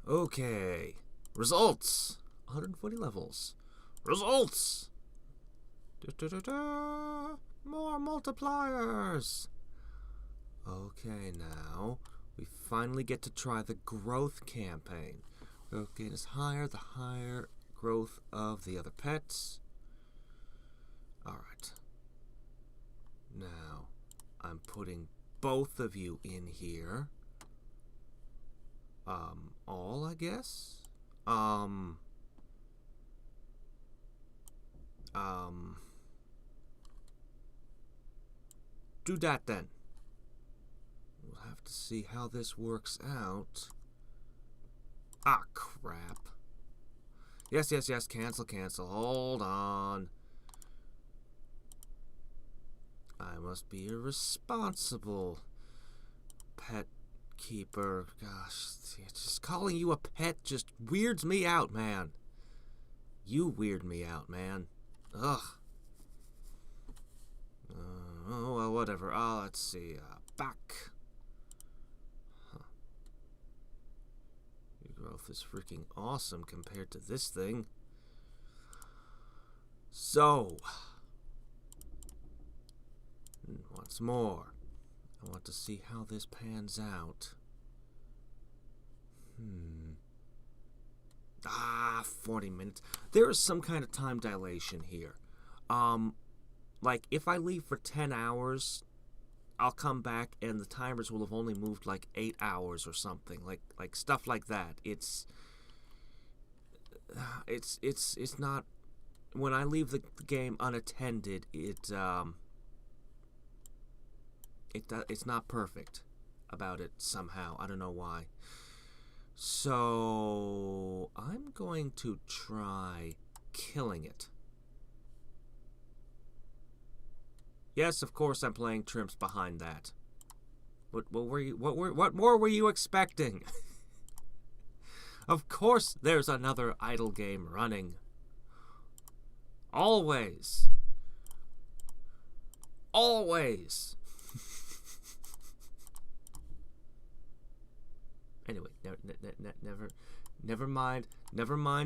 Okay. Results. 140 levels. Results. More multipliers. Okay, now we finally get to try the growth campaign. Growth gain is higher, the higher growth of the other pets. Alright. Now, I'm putting both of you in here. All, I guess? Do that then. We'll have to see how this works out. Ah, crap. Yes, cancel. Hold on. I must be a responsible pet keeper. Gosh, just calling you a pet just weirds me out, man. You weird me out, man. Ugh. Oh, well, whatever. Let's see. Back. Huh. Your growth is freaking awesome compared to this thing. So, once more, I want to see how this pans out. 40 minutes. There is some kind of time dilation here. Like, if I leave for 10 hours, I'll come back and the timers will have only moved like 8 hours or something. Like stuff like that. It's not, when I leave the game unattended, it's not perfect about it somehow. I don't know why. So I'm going to try killing it. Yes, of course I'm playing Trimps behind that. What more were you expecting? Of course there's another idle game running. Always. Always. Anyway, never mind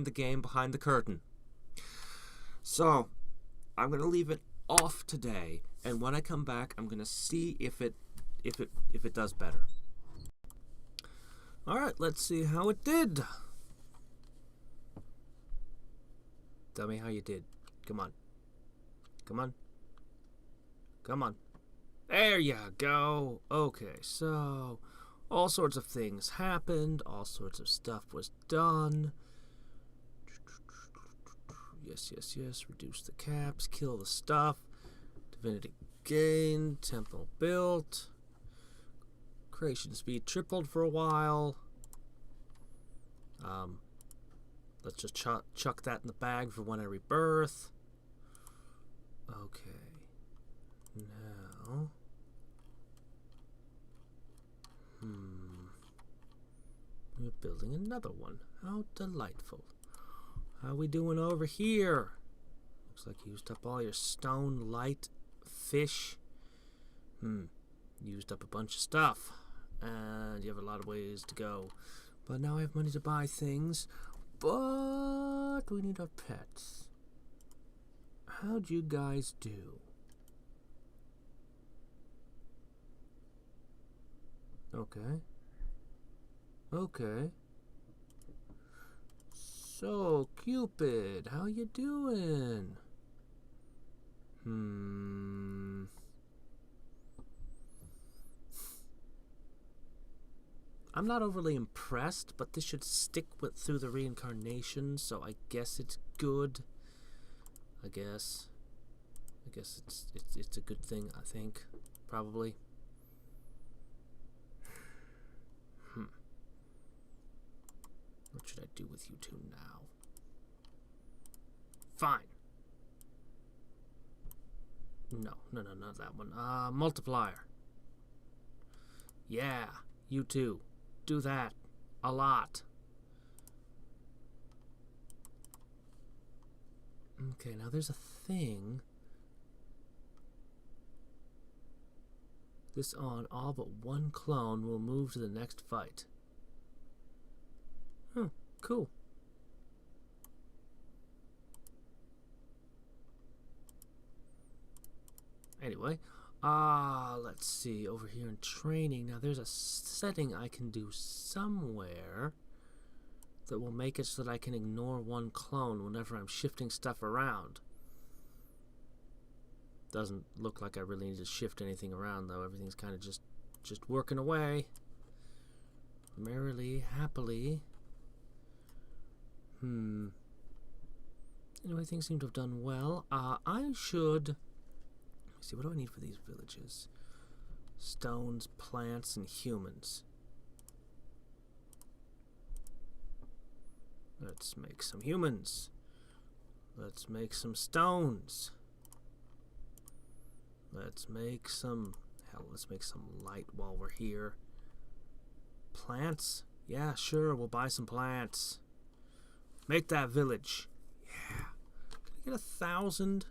the game behind the curtain. So, I'm gonna leave it off today, and when I come back, I'm gonna see if it does better. All right, let's see how it did. Tell me how you did. Come on. There you go. Okay, so all sorts of things happened. All sorts of stuff was done. Yes. Reduce the caps. Kill the stuff. Divinity gained. Temple built. Creation speed tripled for a while. Let's just chuck that in the bag for when I rebirth. Okay. Now. We're building another one. How delightful. How we doing over here? Looks like you used up all your stone, light, fish. Used up a bunch of stuff. And you have a lot of ways to go. But now I have money to buy things. But we need our pets. How'd you guys do? Okay. So, Cupid, how you doing? I'm not overly impressed, but this should stick through the reincarnation, so I guess it's good. I guess it's a good thing, I think. Probably. What should I do with you two now? Fine. No, not that one. Multiplier. Yeah, you two. Do that. A lot. Okay, now there's a thing. This on all but one clone will move to the next fight. Huh, cool. Anyway, let's see, over here in training, now there's a setting I can do somewhere that will make it so that I can ignore one clone whenever I'm shifting stuff around. Doesn't look like I really need to shift anything around, though. Everything's kind of just working away. Merrily, happily. Anyway, things seem to have done well. I should... Let me see, what do I need for these villages? Stones, plants, and humans. Let's make some humans. Let's make some stones. Let's make some... Hell, let's make some light while we're here. Plants? Yeah, sure, we'll buy some plants. Make that village. Yeah. Can I get 1,000?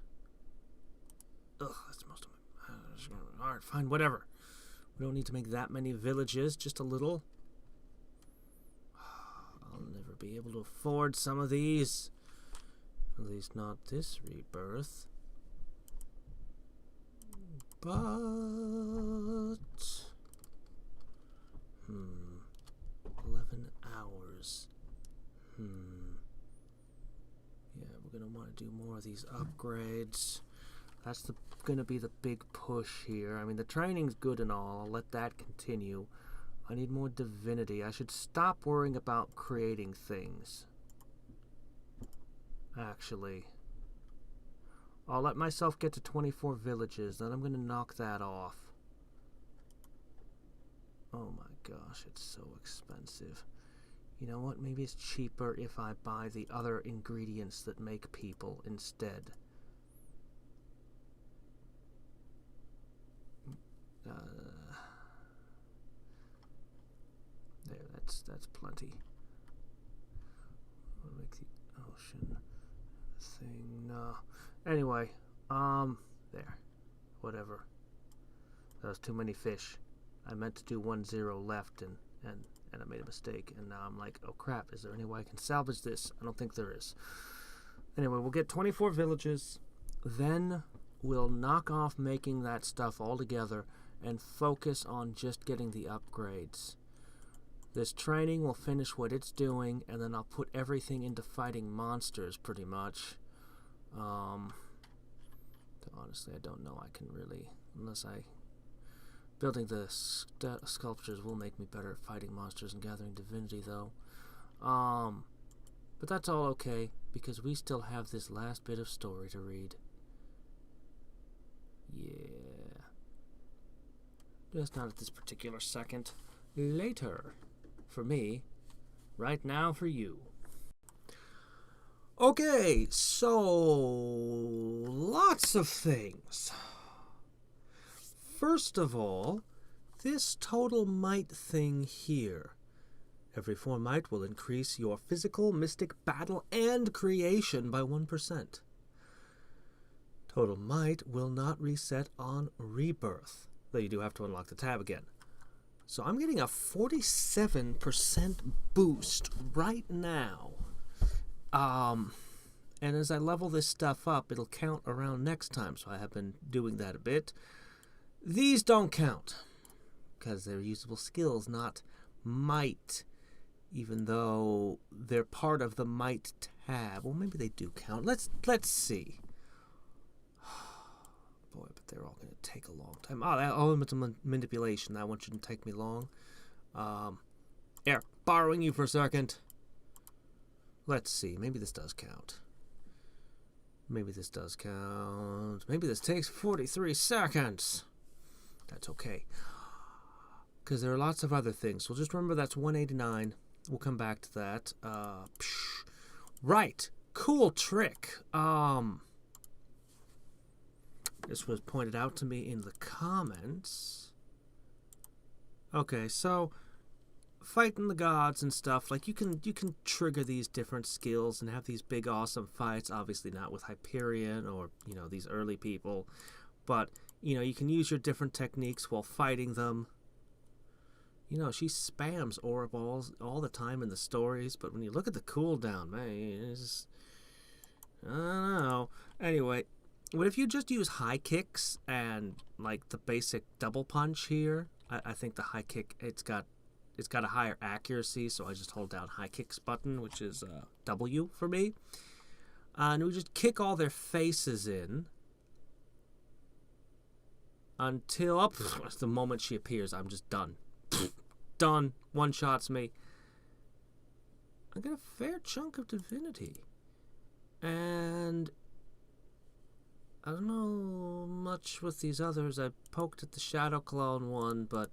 Ugh, that's most of my... Alright, fine, whatever. We don't need to make that many villages, just a little. I'll never be able to afford some of these. At least not this rebirth. But... 11 hours. Yeah, we're going to want to do more of these upgrades. That's going to be the big push here. I mean, the training's good and all. I'll let that continue. I need more divinity. I should stop worrying about creating things. Actually. I'll let myself get to 24 villages, then I'm going to knock that off. Oh my gosh, it's so expensive. You know what? Maybe it's cheaper if I buy the other ingredients that make people instead. There, that's plenty. I'll make the ocean thing. No. Anyway, there. Whatever. That was too many fish. I meant to do 1-0 left and I made a mistake, and now I'm like, oh crap, is there any way I can salvage this? I don't think there is. Anyway, we'll get 24 villages, then we'll knock off making that stuff altogether and focus on just getting the upgrades. This training will finish what it's doing, and then I'll put everything into fighting monsters, pretty much. Honestly, I don't know I can really, unless building the sculptures will make me better at fighting monsters and gathering divinity, though. But that's all okay, because we still have this last bit of story to read. Yeah. Just not at this particular second. Later. For me. Right now for you. Okay, so lots of things. First of all, this total might thing here. Every 4 might will increase your physical, mystic, battle, and creation by 1%. Total might will not reset on rebirth, though you do have to unlock the tab again. So I'm getting a 47% boost right now. And as I level this stuff up, it'll count around next time, so I have been doing that a bit. These don't count, because they're usable skills, not might, even though they're part of the might tab. Well, maybe they do count. Let's see. Boy, but they're all going to take a long time. Oh, that element of manipulation, that one shouldn't take me long. Here, borrowing you for a second. Let's see. Maybe this does count. Maybe this does count. Maybe this takes 43 seconds. That's okay. Because there are lots of other things. We'll just remember that's 189. We'll come back to that. Right. Cool trick. This was pointed out to me in the comments. Okay, so fighting the gods and stuff, like you can trigger these different skills and have these big awesome fights. Obviously not with Hyperion or these early people, but you can use your different techniques while fighting them. You know, she spams aura balls all the time in the stories, but when you look at the cooldown, man, it's, I don't know. Anyway, what if you just use high kicks and like the basic double punch here? I think the high kick it's got a higher accuracy, so I just hold down high kicks button, which is W for me, and we just kick all their faces in until the moment she appears, I'm just done. Done. One shots me. I get a fair chunk of divinity. And I don't know much with these others. I poked at the Shadow Clone one, but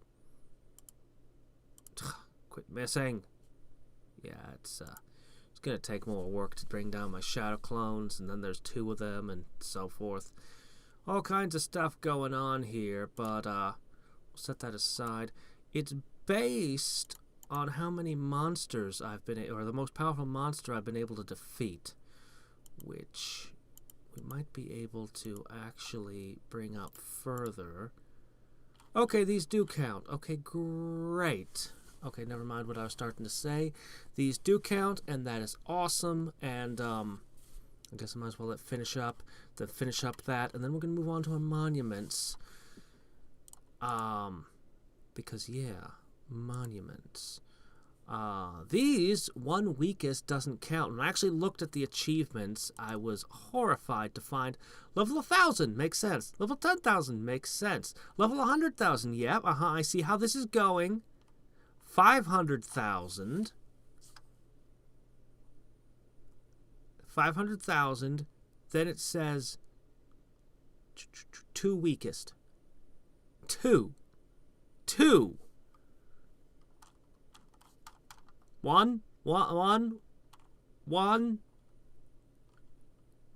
quit missing. Yeah, it's gonna take more work to bring down my Shadow Clones, and then there's 2 of them, and so forth. All kinds of stuff going on here, but we'll set that aside. It's based on how many monsters I've been, or the most powerful monster I've been able to defeat, which we might be able to actually bring up further. Okay, these do count. Okay, great. Okay, never mind what I was starting to say. These do count, and that is awesome, and I guess I might as well finish up that, and then we're going to move on to our monuments. Because, yeah, monuments. These, one weakest doesn't count. When I actually looked at the achievements, I was horrified to find level 1,000 makes sense. Level 10,000 makes sense. Level 100,000, yep, I see how this is going. 500,000. 500,000. Then it says 2 weakest. 2. 1.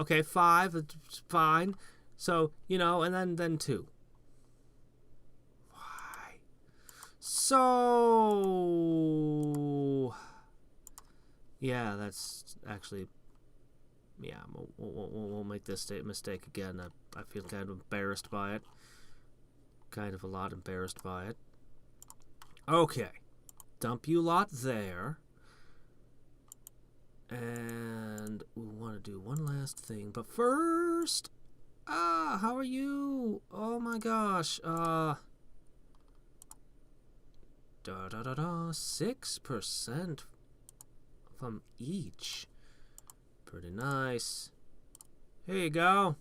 Okay, 5. It's fine. So, you know, and then 2. Why? So, yeah, that's actually, yeah, we'll make this mistake again. I feel kind of embarrassed by it. Kind of a lot embarrassed by it. Okay. Dump you lot there. And we want to do one last thing. But first, how are you? Oh my gosh. 6% from each. Pretty nice. Here you go.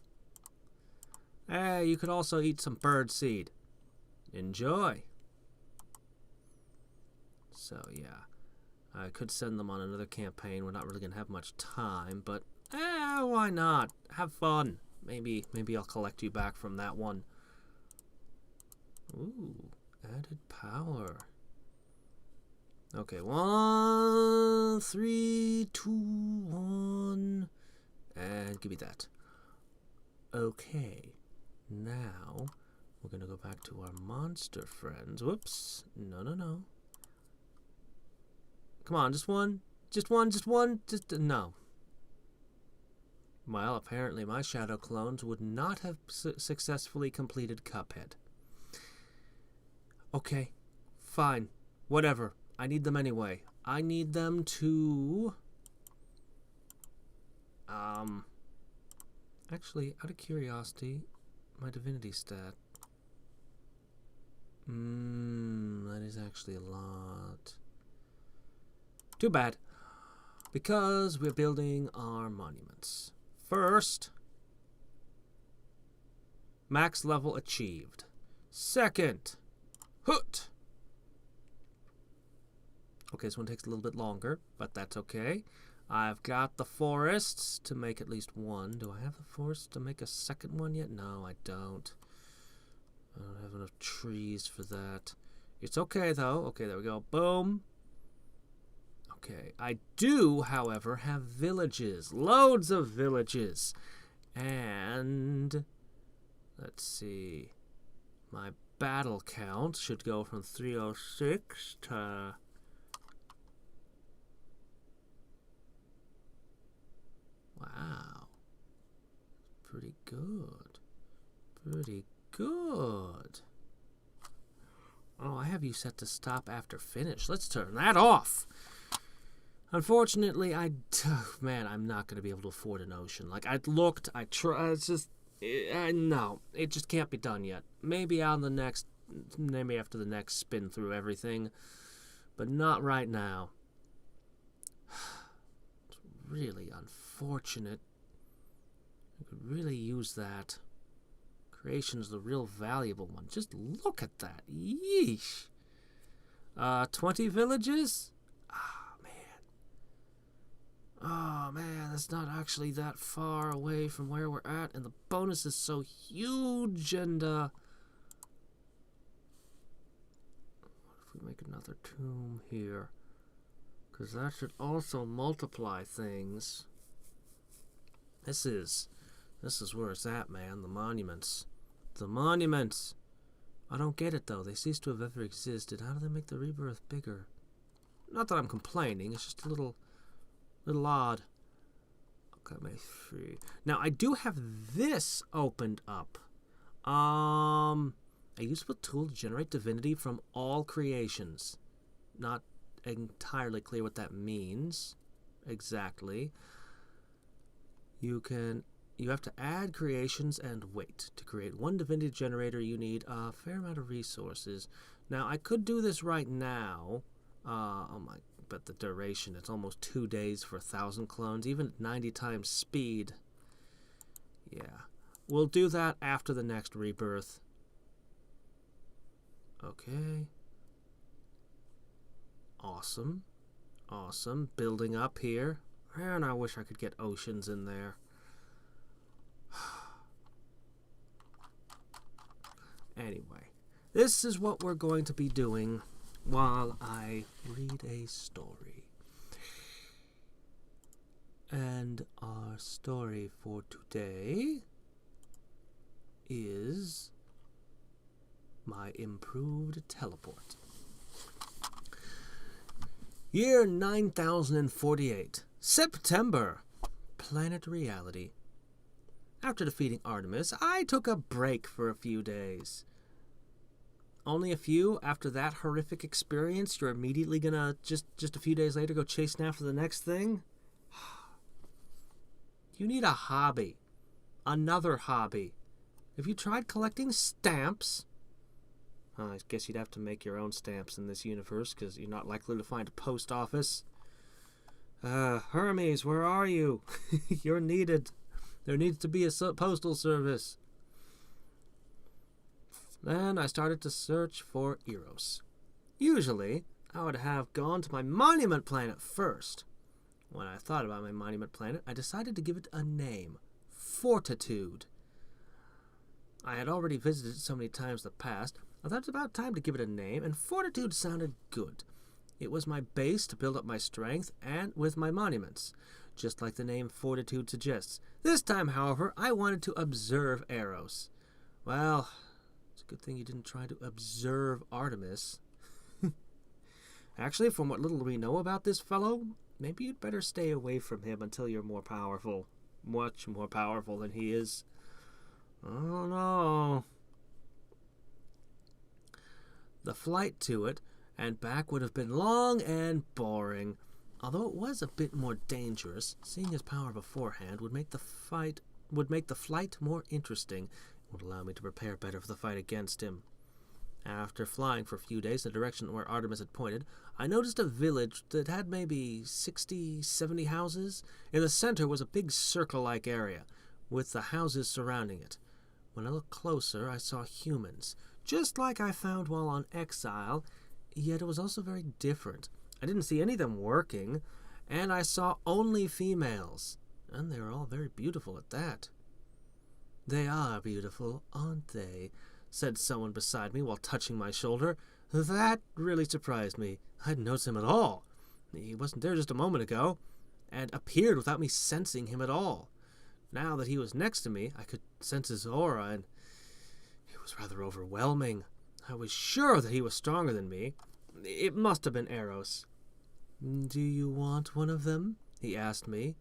Hey, you could also eat some bird seed. Enjoy. So, yeah. I could send them on another campaign. We're not really going to have much time, but why not? Have fun. Maybe I'll collect you back from that one. Ooh, added power. Okay, 1, 3, 2, 1, and give me that. Okay, now we're gonna go back to our monster friends. Whoops, no. Come on, just one, no. Well, apparently my shadow clones would not have successfully completed Cuphead. Okay, fine, whatever. I need them anyway. I need them to... Actually, out of curiosity, my divinity stat. That is actually a lot. Too bad. Because we're building our monuments. First, max level achieved. Second, hoot! Okay, this one takes a little bit longer, but that's okay. I've got the forests to make at least one. Do I have the forests to make a second one yet? No, I don't. I don't have enough trees for that. It's okay, though. Okay, there we go. Boom. Okay, I do, however, have villages. Loads of villages. And let's see. My battle count should go from 306 to... Wow. Pretty good. Pretty good. Oh, I have you set to stop after finish. Let's turn that off. Unfortunately, man, I'm not going to be able to afford an ocean. Like, I looked, I tried, it's just, no, it just can't be done yet. Maybe after the next spin through everything, but not right now. It's really unfortunate. I could really use that. Creation's the real valuable one. Just look at that. Yeesh. 20 villages? Oh man, that's not actually that far away from where we're at, and the bonus is so huge, and what if we make another tomb here? Because that should also multiply things. This is where it's at, man. The monuments. The monuments! I don't get it, though. They cease to have ever existed. How do they make the rebirth bigger? Not that I'm complaining. It's just a little odd. Okay, my 3. Now, I do have this opened up. A useful tool to generate divinity from all creations. Not entirely clear what that means exactly. You have to add creations and wait. To create one divinity generator, you need a fair amount of resources. Now, I could do this right now. But the duration, it's almost 2 days for 1,000 clones, even at 90 times speed. Yeah. We'll do that after the next rebirth. Okay. Awesome. Awesome. Building up here. And I wish I could get oceans in there. Anyway, this is what we're going to be doing while I read a story. And our story for today is my improved teleport. Year 9048. September. Planet Reality. After defeating Artemis, I took a break for a few days. Only a few? After that horrific experience, you're immediately gonna, just a few days later, go chasing after the next thing? You need a hobby. Another hobby. Have you tried collecting stamps? I guess you'd have to make your own stamps in this universe, because you're not likely to find a post office. Hermes, where are you? You're needed. There needs to be a postal service. Then I started to search for Eros. Usually, I would have gone to my monument planet first. When I thought about my monument planet, I decided to give it a name. Fortitude. I had already visited it so many times in the past, I thought it was about time to give it a name, and Fortitude sounded good. It was my base to build up my strength and with my monuments, just like the name Fortitude suggests. This time, however, I wanted to observe Eros. Well, it's a good thing you didn't try to observe Artemis. Actually, from what little we know about this fellow, maybe you'd better stay away from him until you're more powerful. Much more powerful than he is. Oh no. The flight to it and back would have been long and boring. Although it was a bit more dangerous, seeing his power beforehand would make the flight more interesting. It would allow me to prepare better for the fight against him. After flying for a few days in the direction where Artemis had pointed, I noticed a village that had maybe 60, 70 houses. In the center was a big circle-like area, with the houses surrounding it. When I looked closer, I saw humans, just like I found while on exile, yet it was also very different. I didn't see any of them working, and I saw only females, and they were all very beautiful at that. They are beautiful, aren't they? Said someone beside me while touching my shoulder. That really surprised me. I hadn't noticed him at all. He wasn't there just a moment ago, and appeared without me sensing him at all. Now that he was next to me, I could sense his aura, and it was rather overwhelming. I was sure that he was stronger than me. It must have been Eros. Do you want one of them? He asked me.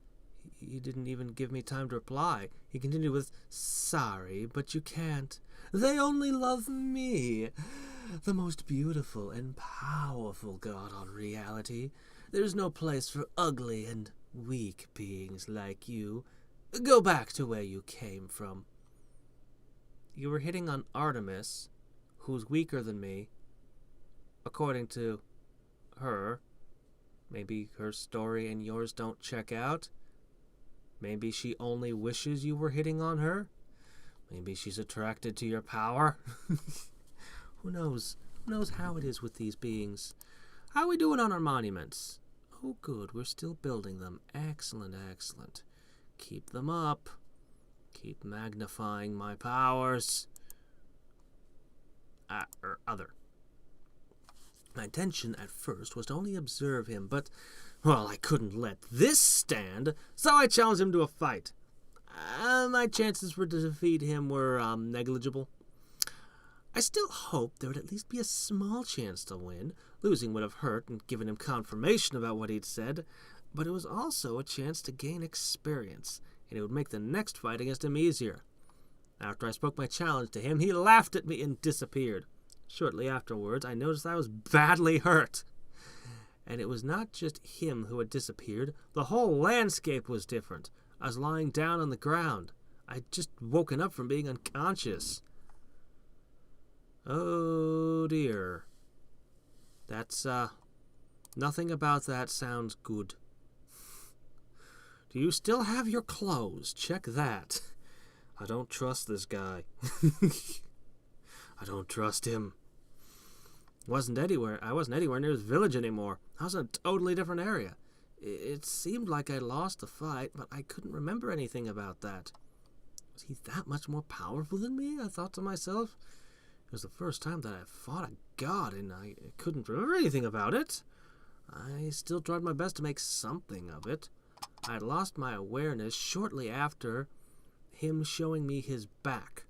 He didn't even give me time to reply. He continued with, Sorry, but you can't. They only love me. The most beautiful and powerful god on reality. There's no place for ugly and weak beings like you. Go back to where you came from. You were hitting on Artemis, who's weaker than me, according to her. Maybe her story and yours don't check out. Maybe she only wishes you were hitting on her. Maybe she's attracted to your power. Who knows? Who knows how it is with these beings? How are we doing on our monuments? Oh, good. We're still building them. Excellent, excellent. Keep them up. Keep magnifying my powers. Other. My intention at first was to only observe him, but, well, I couldn't let this stand, so I challenged him to a fight. My chances to defeat him were negligible. I still hoped there would at least be a small chance to win. Losing would have hurt and given him confirmation about what he'd said, but it was also a chance to gain experience, and it would make the next fight against him easier. After I spoke my challenge to him, he laughed at me and disappeared. Shortly afterwards, I noticed I was badly hurt. And it was not just him who had disappeared. The whole landscape was different. I was lying down on the ground. I'd just woken up from being unconscious. Oh dear. That's, nothing about that sounds good. Do you still have your clothes? Check that. I don't trust this guy. I don't trust him. I wasn't anywhere near his village anymore. I was in a totally different area. It seemed like I'd lost the fight, but I couldn't remember anything about that. Was he that much more powerful than me? I thought to myself. It was the first time that I fought a god, and I couldn't remember anything about it. I still tried my best to make something of it. I had lost my awareness shortly after him showing me his back.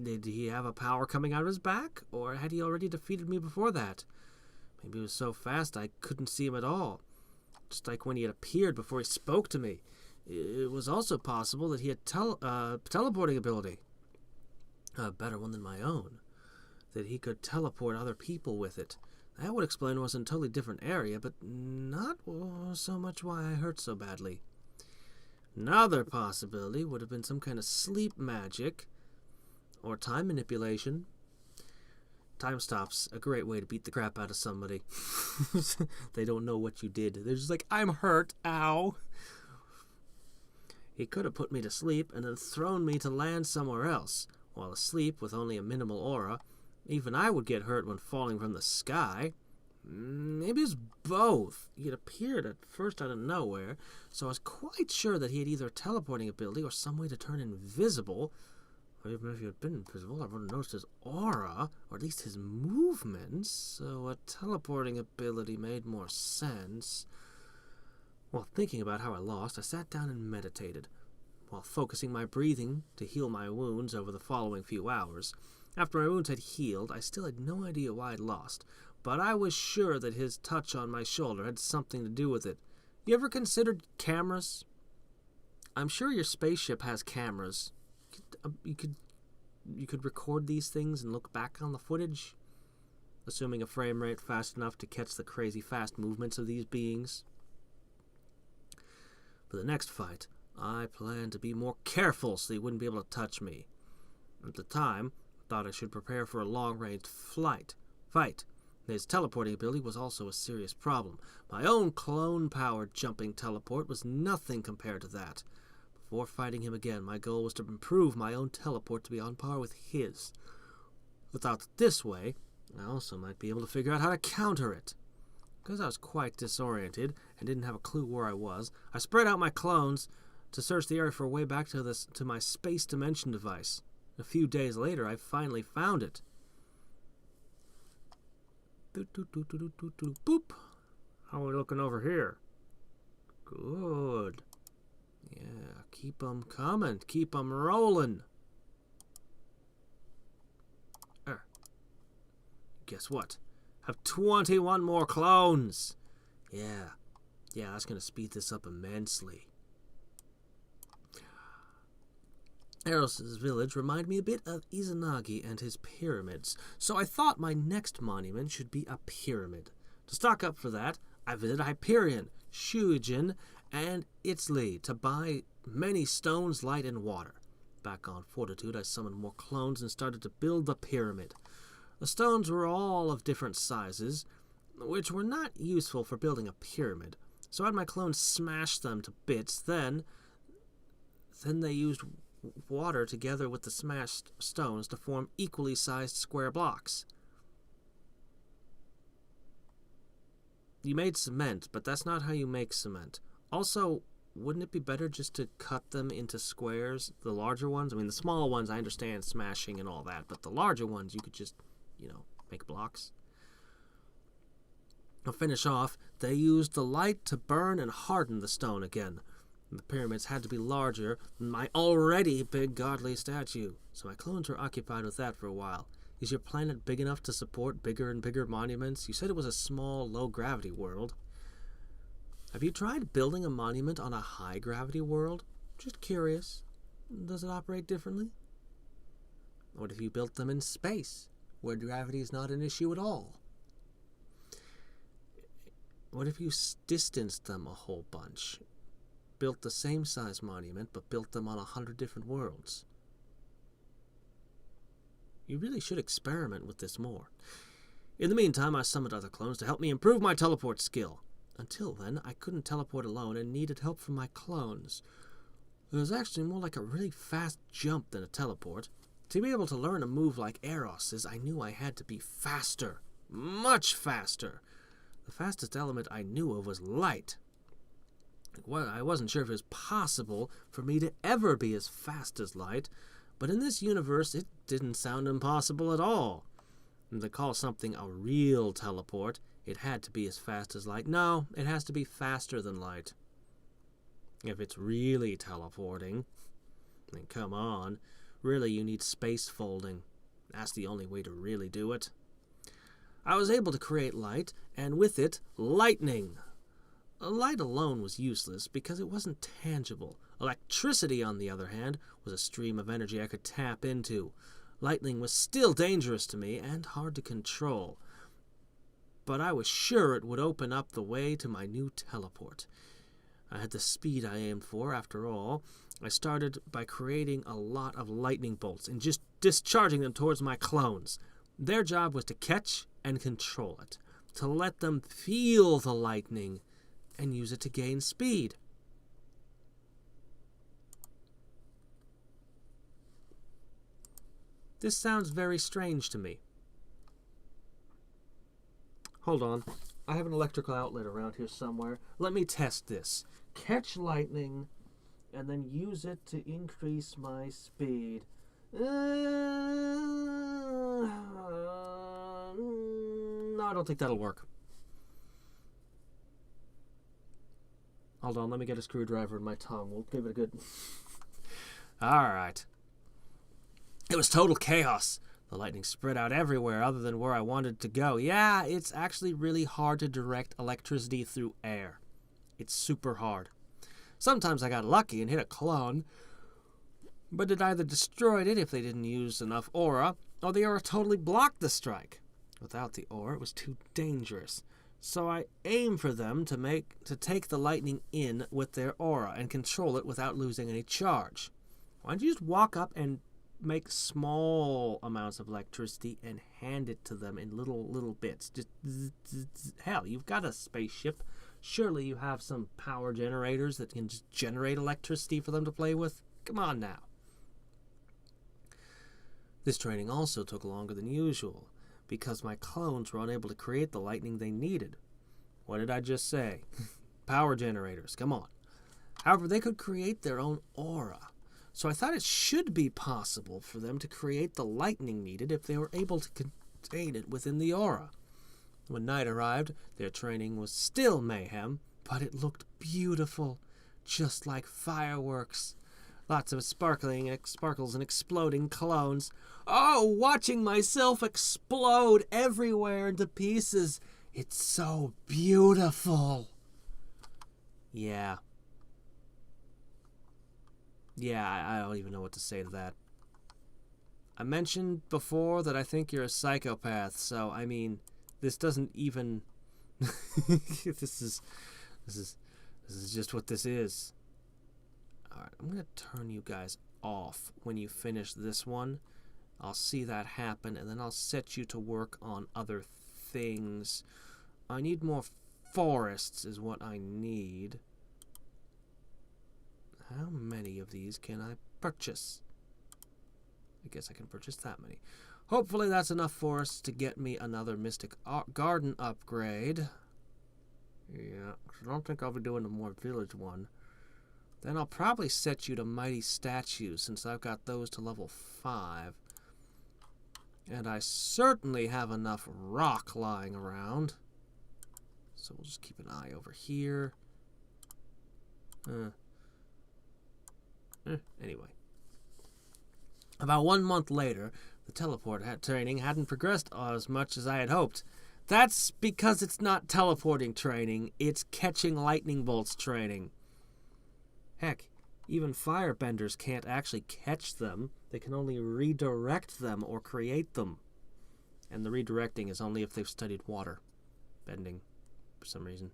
Did he have a power coming out of his back, or had he already defeated me before that? Maybe he was so fast I couldn't see him at all, just like when he had appeared before he spoke to me. It was also possible that he had teleporting ability, a better one than my own, that he could teleport other people with it. That would explain it was in a totally different area, but not so much why I hurt so badly. Another possibility would have been some kind of sleep magic, or time manipulation. Time stops, a great way to beat the crap out of somebody. They don't know what you did. They're just like, I'm hurt, ow. He could have put me to sleep and then thrown me to land somewhere else. While asleep with only a minimal aura, even I would get hurt when falling from the sky. Maybe it's both. He had appeared at first out of nowhere, so I was quite sure that he had either a teleporting ability or some way to turn invisible. Or even if he had been invisible, I would have noticed his aura, or at least his movements, so a teleporting ability made more sense. While thinking about how I lost, I sat down and meditated, while focusing my breathing to heal my wounds over the following few hours. After my wounds had healed, I still had no idea why I'd lost, but I was sure that his touch on my shoulder had something to do with it. You ever considered cameras? I'm sure your spaceship has cameras. You could record these things and look back on the footage, assuming a frame rate fast enough to catch the crazy fast movements of these beings. For the next fight, I planned to be more careful so he wouldn't be able to touch me. At the time, I thought I should prepare for a long-range fight. His teleporting ability was also a serious problem. My own clone-powered jumping teleport was nothing compared to that. Before fighting him again, my goal was to improve my own teleport to be on par with his. Without it this way, I also might be able to figure out how to counter it. Because I was quite disoriented and didn't have a clue where I was, I spread out my clones to search the area for a way back to my space dimension device. A few days later, I finally found it. Boop. How are we looking over here? Good. Yeah, keep 'em coming. Keep 'em rolling. Guess what? Have 21 more clones. Yeah, that's going to speed this up immensely. Eros' village reminded me a bit of Izanagi and his pyramids, so I thought my next monument should be a pyramid. To stock up for that, I visited Hyperion, Shuijin, and Itzli to buy many stones, light, and water. Back on Fortitude, I summoned more clones and started to build the pyramid. The stones were all of different sizes, which were not useful for building a pyramid, so I had my clones smash them to bits. Then they used water together with the smashed stones to form equally sized square blocks. You made cement, but that's not how you make cement. Also, wouldn't it be better just to cut them into squares, the larger ones? I mean, the small ones, I understand smashing and all that, but the larger ones, you could just, make blocks. To finish off, they used the light to burn and harden the stone again. The pyramids had to be larger than my already big godly statue, so my clones were occupied with that for a while. Is your planet big enough to support bigger and bigger monuments? You said it was a small, low-gravity world. Have you tried building a monument on a high-gravity world? Just curious. Does it operate differently? What if you built them in space, where gravity is not an issue at all? What if you distanced them a whole bunch? Built the same size monument, but built them on 100 different worlds? You really should experiment with this more. In the meantime, I summoned other clones to help me improve my teleport skill. Until then, I couldn't teleport alone and needed help from my clones. It was actually more like a really fast jump than a teleport. To be able to learn a move like Eros's, I knew I had to be faster. Much faster. The fastest element I knew of was light. I wasn't sure if it was possible for me to ever be as fast as light, but in this universe it didn't sound impossible at all. And to call something a real teleport, it had to be as fast as light. No, it has to be faster than light. If it's really teleporting, then come on. Really, you need space folding. That's the only way to really do it. I was able to create light, and with it, lightning. Light alone was useless because it wasn't tangible. Electricity, on the other hand, was a stream of energy I could tap into. Lightning was still dangerous to me and hard to control, but I was sure it would open up the way to my new teleport. I had the speed I aimed for, after all. I started by creating a lot of lightning bolts and just discharging them towards my clones. Their job was to catch and control it, to let them feel the lightning and use it to gain speed. This sounds very strange to me. Hold on. I have an electrical outlet around here somewhere. Let me test this. Catch lightning and then use it to increase my speed. No, I don't think that'll work. Hold on, let me get a screwdriver in my tongue. We'll give it a good... Alright. It was total chaos. The lightning spread out everywhere other than where I wanted to go. Yeah, it's actually really hard to direct electricity through air. It's super hard. Sometimes I got lucky and hit a clone, but it either destroyed it if they didn't use enough aura, or the aura totally blocked the strike. Without the aura, it was too dangerous. So I aim for them to take the lightning in with their aura and control it without losing any charge. Why don't you just walk up and make small amounts of electricity and hand it to them in little bits? Just hell, you've got a spaceship. Surely you have some power generators that can just generate electricity for them to play with. Come on now. This training also took longer than usual, because my clones were unable to create the lightning they needed. What did I just say? Power generators, come on. However, they could create their own aura, so I thought it should be possible for them to create the lightning needed if they were able to contain it within the aura. When night arrived, their training was still mayhem, but it looked beautiful, just like fireworks. Lots of sparkles and exploding clones. Oh, watching myself explode everywhere into pieces. It's so beautiful. Yeah. Yeah, I don't even know what to say to that. I mentioned before that I think you're a psychopath, so I mean, this doesn't even. this is just what this is. All right, I'm gonna turn you guys off when you finish this one. I'll see that happen, and then I'll set you to work on other things. I need more forests, is what I need. How many of these can I purchase? I guess I can purchase that many. Hopefully that's enough forests to get me another Mystic Garden upgrade. Yeah, I don't think I'll be doing a more village one. Then I'll probably set you to Mighty Statues, since I've got those to level 5. And I certainly have enough rock lying around. So we'll just keep an eye over here. Anyway. About 1 month later, the teleport training hadn't progressed as much as I had hoped. That's because it's not teleporting training, it's catching lightning bolts training. Heck, even firebenders can't actually catch them. They can only redirect them or create them. And the redirecting is only if they've studied water bending for some reason.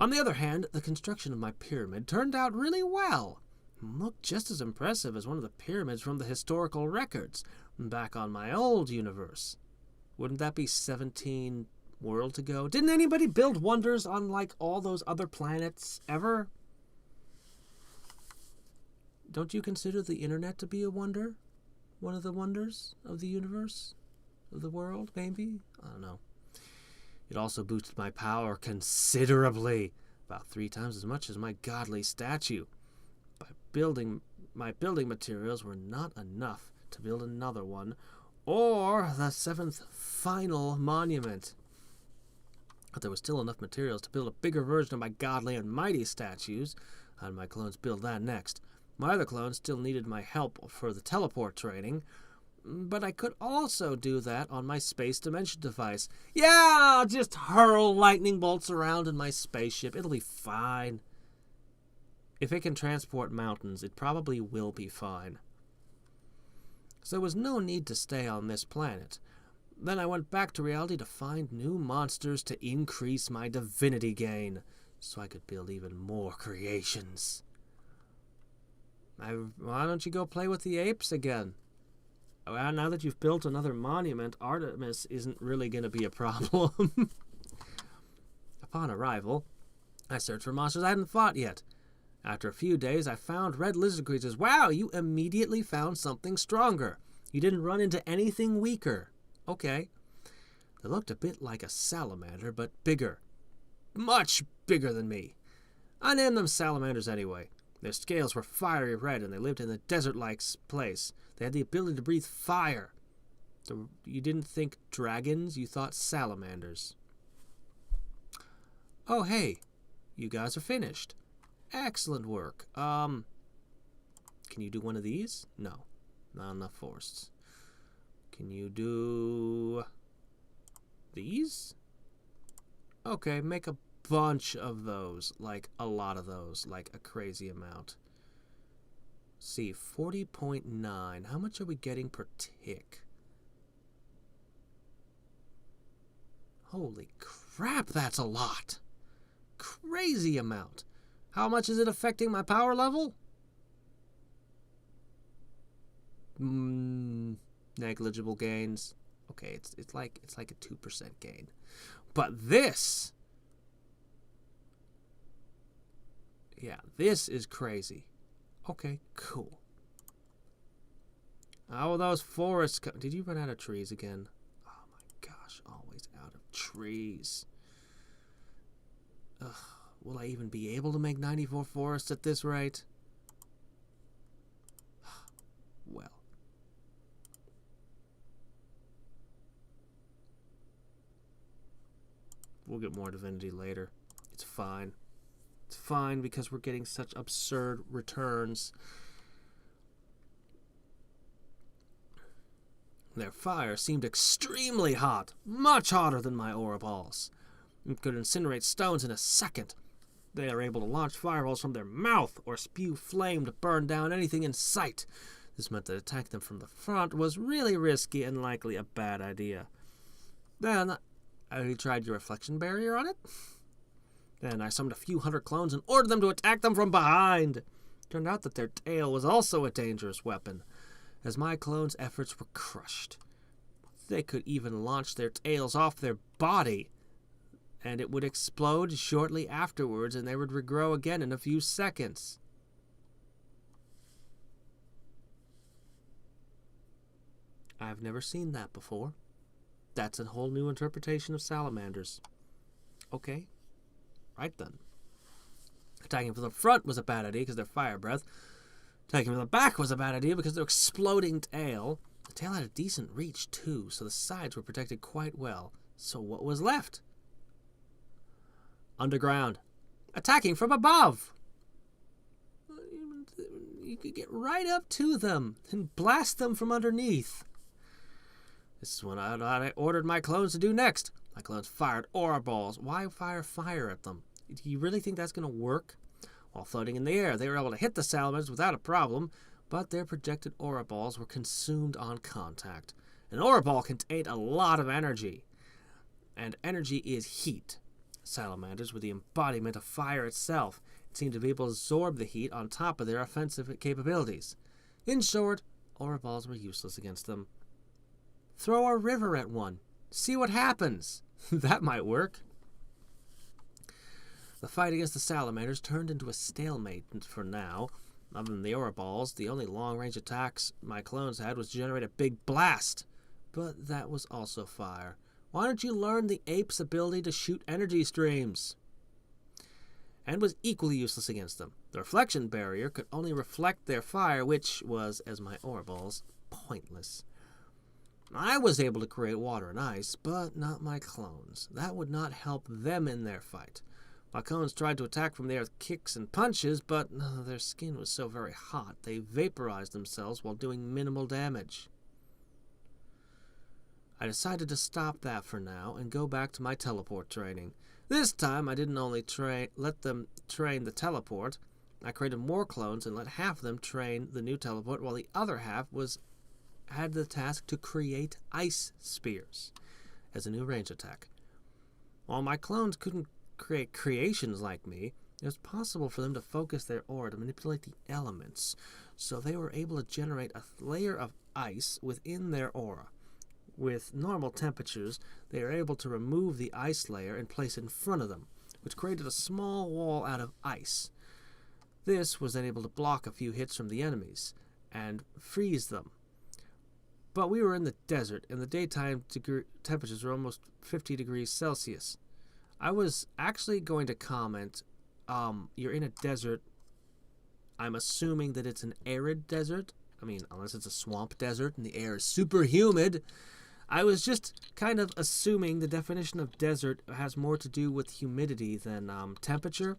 On the other hand, the construction of my pyramid turned out really well. Looked just as impressive as one of the pyramids from the historical records back on my old universe. Wouldn't that be 17 worlds ago? Didn't anybody build wonders on like all those other planets ever? Don't you consider the internet to be a wonder? One of the wonders of the universe? Of the world, maybe? I don't know. It also boosted my power considerably. About 3 times as much as my godly statue. My building materials were not enough to build another one, or the 7th final monument. But there was still enough materials to build a bigger version of my godly and mighty statues. I had my clones build that next. My other clones still needed my help for the teleport training, but I could also do that on my space dimension device. Yeah, I'll just hurl lightning bolts around in my spaceship. It'll be fine. If it can transport mountains, it probably will be fine. So there was no need to stay on this planet. Then I went back to reality to find new monsters to increase my divinity gain, so I could build even more creations. Why don't you go play with the apes again? Well, now that you've built another monument, Artemis isn't really going to be a problem. Upon arrival, I searched for monsters I hadn't fought yet. After a few days, I found red lizard creatures. Wow, you immediately found something stronger. You didn't run into anything weaker. Okay. They looked a bit like a salamander, but bigger. Much bigger than me. I named them salamanders anyway. Their scales were fiery red, and they lived in a desert-like place. They had the ability to breathe fire. So you didn't think dragons, you thought salamanders. Oh, hey. You guys are finished. Excellent work. Can you do one of these? No. Not enough forests. Can you do these? Okay, make a bunch of those. Like, a lot of those. Like, a crazy amount. See, 40.9. How much are we getting per tick? Holy crap, that's a lot. Crazy amount. How much is it affecting my power level? Negligible gains. Okay, it's like a 2% gain. But this, yeah, this is crazy. Okay, cool. How will those forests come? Did you run out of trees again? Oh my gosh, always out of trees. Ugh. Will I even be able to make 94 forests at this rate? Well. We'll get more divinity later. It's fine. It's fine because we're getting such absurd returns. Their fire seemed extremely hot. Much hotter than my aura balls. It could incinerate stones in a second. They are able to launch fireballs from their mouth or spew flame to burn down anything in sight. This meant that attacking them from the front was really risky and likely a bad idea. Then, I tried your reflection barrier on it. Then I summoned a few hundred clones and ordered them to attack them from behind. Turned out that their tail was also a dangerous weapon, as my clones' efforts were crushed. They could even launch their tails off their body, and it would explode shortly afterwards, and they would regrow again in a few seconds. I've never seen that before. That's a whole new interpretation of salamanders. Okay, right then. Attacking from the front was a bad idea because of their fire breath. Attacking from the back was a bad idea because of their exploding tail. The tail had a decent reach too, so the sides were protected quite well. So what was left? Underground. Attacking from above. You could get right up to them and blast them from underneath. This is what I ordered my clones to do next. My clones fired aura balls. Why fire fire at them? Do you really think that's going to work? While floating in the air, they were able to hit the salamanders without a problem, but their projected aura balls were consumed on contact. An aura ball contained a lot of energy, and energy is heat. Salamanders were the embodiment of fire itself. It seemed to be able to absorb the heat on top of their offensive capabilities. In short, aura balls were useless against them. Throw a river at one. See what happens. That might work. The fight against the salamanders turned into a stalemate for now. Other than the aura balls, the only long-range attacks my clones had was to generate a big blast. But that was also fire. Why don't you learn the ape's ability to shoot energy streams? And was equally useless against them. The reflection barrier could only reflect their fire, which was, as my aura balls, pointless. I was able to create water and ice, but not my clones. That would not help them in their fight. My clones tried to attack from there with kicks and punches, but their skin was so very hot they vaporized themselves while doing minimal damage. I decided to stop that for now and go back to my teleport training. This time I didn't only let them train the teleport, I created more clones and let half of them train the new teleport while the other half had the task to create ice spears as a new range attack. While my clones couldn't create creations like me, it was possible for them to focus their aura to manipulate the elements, so they were able to generate a layer of ice within their aura. With normal temperatures, they were able to remove the ice layer and place it in front of them, which created a small wall out of ice. This was then able to block a few hits from the enemies and freeze them. But we were in the desert, and the daytime temperatures were almost 50 degrees Celsius. I was actually going to comment, you're in a desert. I'm assuming that it's an arid desert. I mean, unless it's a swamp desert and the air is super humid. I was just kind of assuming the definition of desert has more to do with humidity than temperature.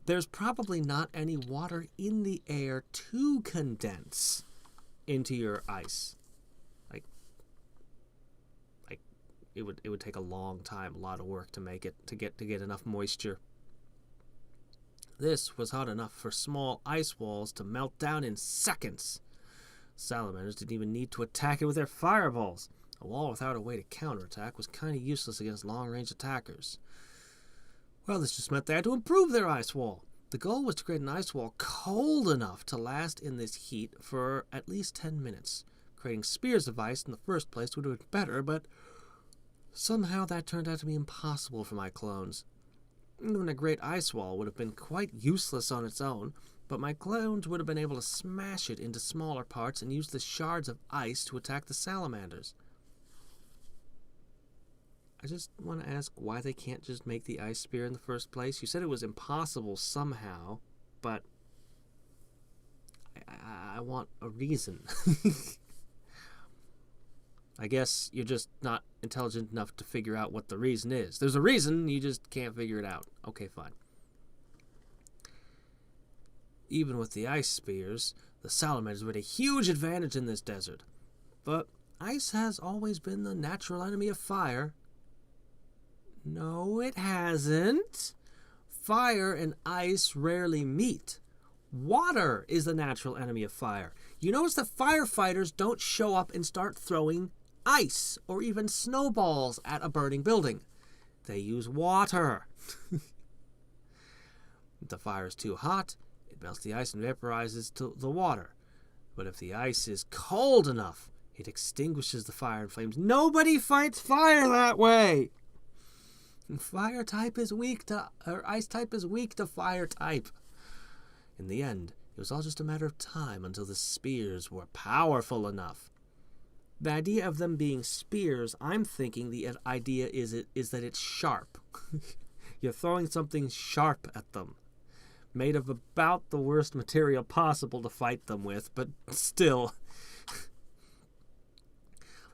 There's probably not any water in the air to condense into your ice. Like it would take a long time, a lot of work to make it to get enough moisture. This was hot enough for small ice walls to melt down in seconds. Salamanders didn't even need to attack it with their fireballs. A wall without a way to counterattack was kind of useless against long-range attackers. Well, this just meant they had to improve their ice wall. The goal was to create an ice wall cold enough to last in this heat for at least 10 minutes. Creating spears of ice in the first place would have been better, but somehow that turned out to be impossible for my clones. Even a great ice wall would have been quite useless on its own, but my clones would have been able to smash it into smaller parts and use the shards of ice to attack the salamanders. I just want to ask why they can't just make the ice spear in the first place. You said it was impossible somehow, but I want a reason. I guess you're just not intelligent enough to figure out what the reason is. There's a reason, you just can't figure it out. Okay, fine. Even with the ice spears, the salamanders were at a huge advantage in this desert. But ice has always been the natural enemy of fire. No, it hasn't. fire and ice rarely meet. Water is the natural enemy of fire. You notice that firefighters don't show up and start throwing ice or even snowballs at a burning building. They use water. If the fire is too hot, it melts the ice and vaporizes the water. But if the ice is cold enough, it extinguishes the fire in flames. Nobody fights fire that way. And ice type is weak to fire type. In the end, it was all just a matter of time until the spears were powerful enough. The idea of them being spears, I'm thinking the idea is that it's sharp. You're throwing something sharp at them, made of about the worst material possible to fight them with, but still.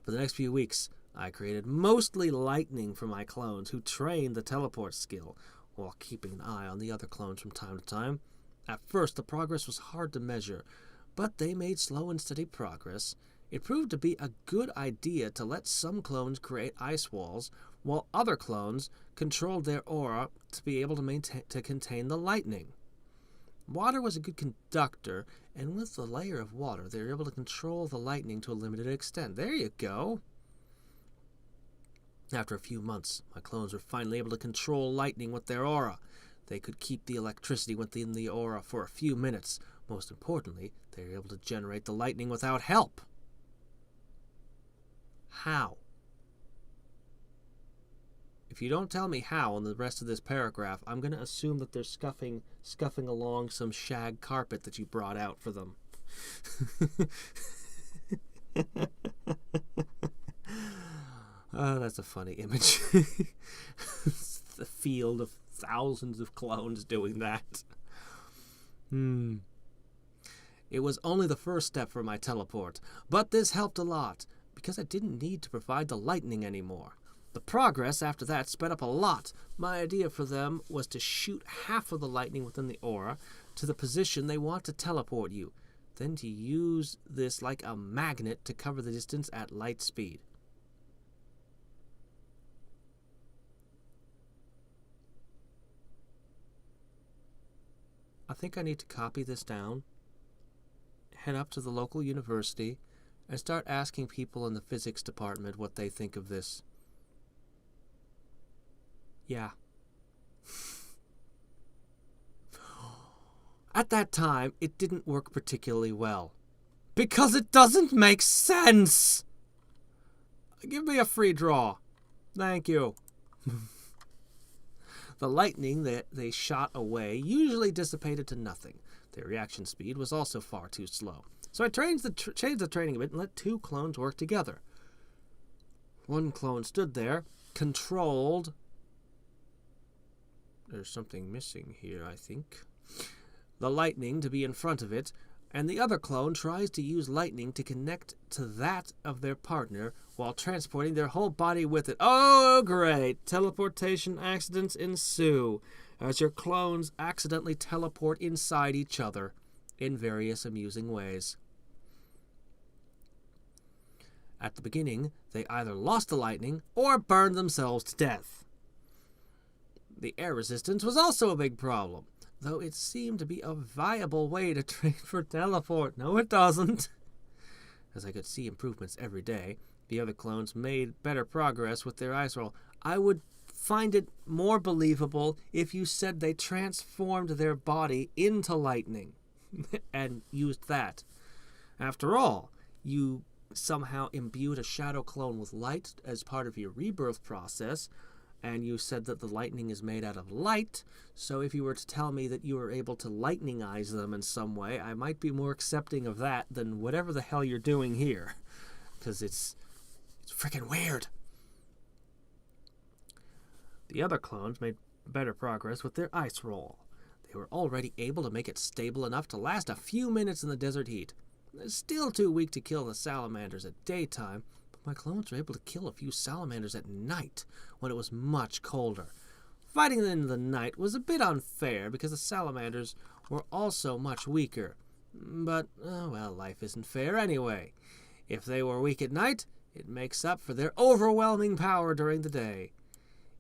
For the next few weeks, I created mostly lightning for my clones who trained the teleport skill, while keeping an eye on the other clones from time to time. At first, the progress was hard to measure, but they made slow and steady progress. It proved to be a good idea to let some clones create ice walls, while other clones controlled their aura to be able to contain the lightning. Water was a good conductor, and with the layer of water, they were able to control the lightning to a limited extent. There you go. After a few months, my clones were finally able to control lightning with their aura. They could keep the electricity within the aura for a few minutes. Most importantly, they were able to generate the lightning without help. How? If you don't tell me how in the rest of this paragraph, I'm going to assume that they're scuffing along some shag carpet that you brought out for them. Oh, that's a funny image. The field of thousands of clones doing that. It was only the first step for my teleport, but this helped a lot, because I didn't need to provide the lightning anymore. The progress after that sped up a lot. My idea for them was to shoot half of the lightning within the aura to the position they want to teleport you, then to use this like a magnet to cover the distance at light speed. I think I need to copy this down, head up to the local university, and start asking people in the physics department what they think of this. Yeah. At that time, it didn't work particularly well. Because it doesn't make sense! Give me a free draw. Thank you. The lightning that they shot away usually dissipated to nothing. Their reaction speed was also far too slow. So I changed the training a bit and let two clones work together. One clone stood there, controlled... There's something missing here, I think. The lightning to be in front of it, and the other clone tries to use lightning to connect to that of their partner while transporting their whole body with it. Oh, great! Teleportation accidents ensue as your clones accidentally teleport inside each other in various amusing ways. At the beginning, they either lost the lightning or burned themselves to death. The air resistance was also a big problem, though it seemed to be a viable way to train for teleport. No, it doesn't. As I could see improvements every day, the other clones made better progress with their ice roll. I would find it more believable if you said they transformed their body into lightning and used that. After all, you somehow imbued a shadow clone with light as part of your rebirth process, and you said that the lightning is made out of light, so if you were to tell me that you were able to lightningize them in some way, I might be more accepting of that than whatever the hell you're doing here. Because it's freaking weird. The other clones made better progress with their ice roll. They were already able to make it stable enough to last a few minutes in the desert heat. It's still too weak to kill the salamanders at daytime, but my clones were able to kill a few salamanders at night when it was much colder. Fighting them in the night was a bit unfair because the salamanders were also much weaker. But, well, life isn't fair anyway. If they were weak at night, it makes up for their overwhelming power during the day.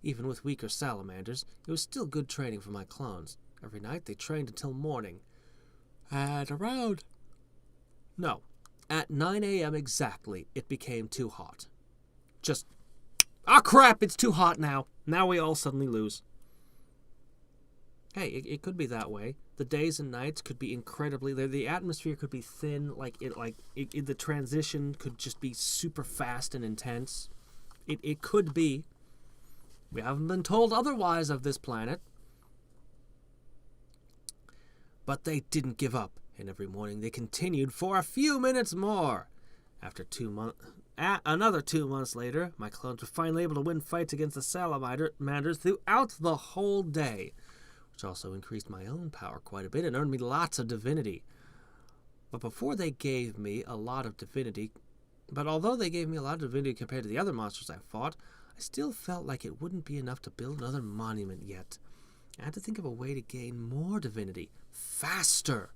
Even with weaker salamanders, it was still good training for my clones. Every night they trained until morning. At 9 a.m. exactly, it became too hot. Crap, it's too hot now. Now we all suddenly lose. Hey, it could be that way. The days and nights could be incredibly... The atmosphere could be thin, the transition could just be super fast and intense. It could be. We haven't been told otherwise of this planet. But they didn't give up, and every morning they continued for a few minutes more. After another 2 months later, my clones were finally able to win fights against the salamanders throughout the whole day, which also increased my own power quite a bit and earned me lots of divinity. But although they gave me a lot of divinity compared to the other monsters I fought, I still felt like it wouldn't be enough to build another monument yet. I had to think of a way to gain more divinity, faster.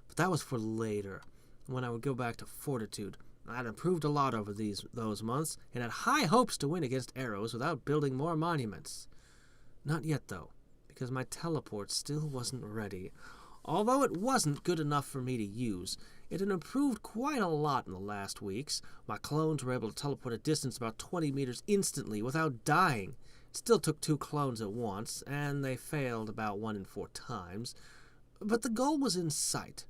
But that was for later, when I would go back to Fortitude. I had improved a lot over those months, and had high hopes to win against Eros without building more monuments. Not yet, though, because my teleport still wasn't ready. Although it wasn't good enough for me to use, it had improved quite a lot in the last weeks. My clones were able to teleport a distance about 20 meters instantly without dying. It still took 2 clones at once, and they failed about 1 in 4 times. But the goal was in sight.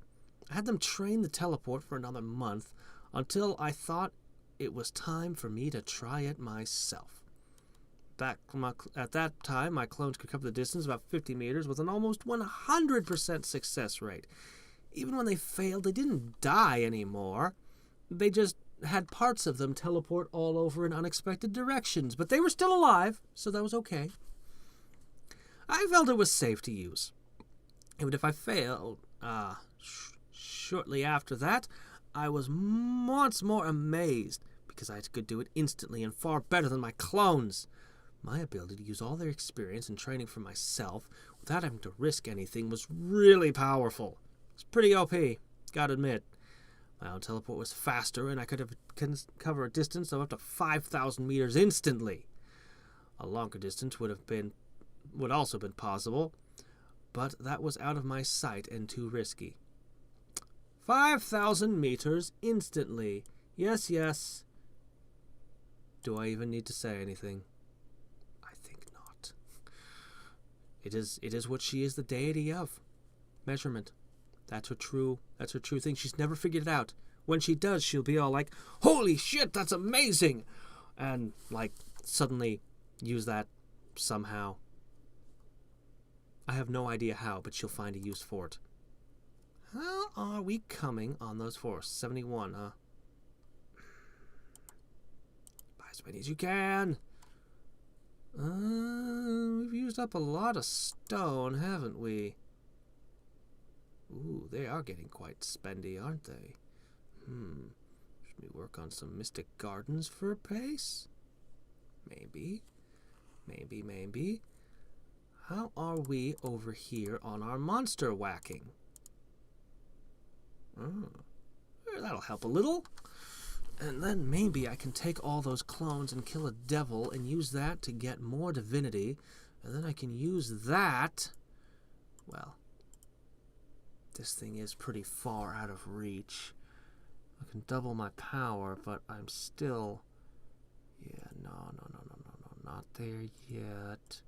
I had them train the teleport for another month, until I thought it was time for me to try it myself. At that time, my clones could cover the distance about 50 meters with an almost 100% success rate. Even when they failed, they didn't die anymore. They just had parts of them teleport all over in unexpected directions, but they were still alive, so that was okay. I felt it was safe to use. Even if I failed, shortly after that, I was once more amazed, because I could do it instantly and far better than my clones. My ability to use all their experience and training for myself without having to risk anything was really powerful. It's pretty OP, gotta admit. My own teleport was faster, and I could cover a distance of up to 5,000 meters instantly. A longer distance would also been possible, but that was out of my sight and too risky. 5,000 meters instantly. Yes. Do I even need to say anything? I think not. It is what she is the deity of. Measurement. That's her true thing. She's never figured it out. When she does, she'll be all like, "Holy shit, that's amazing!" And, suddenly use that somehow. I have no idea how, but she'll find a use for it. How are we coming on those forests? 71, huh? Buy as many as you can. We've used up a lot of stone, haven't we? Ooh, they are getting quite spendy, aren't they? Should we work on some mystic gardens for a pace? Maybe. How are we over here on our monster whacking? That'll help a little. And then maybe I can take all those clones and kill a devil and use that to get more divinity. And then I can use that... Well, this thing is pretty far out of reach. I can double my power, but I'm still... Yeah, no, not there yet.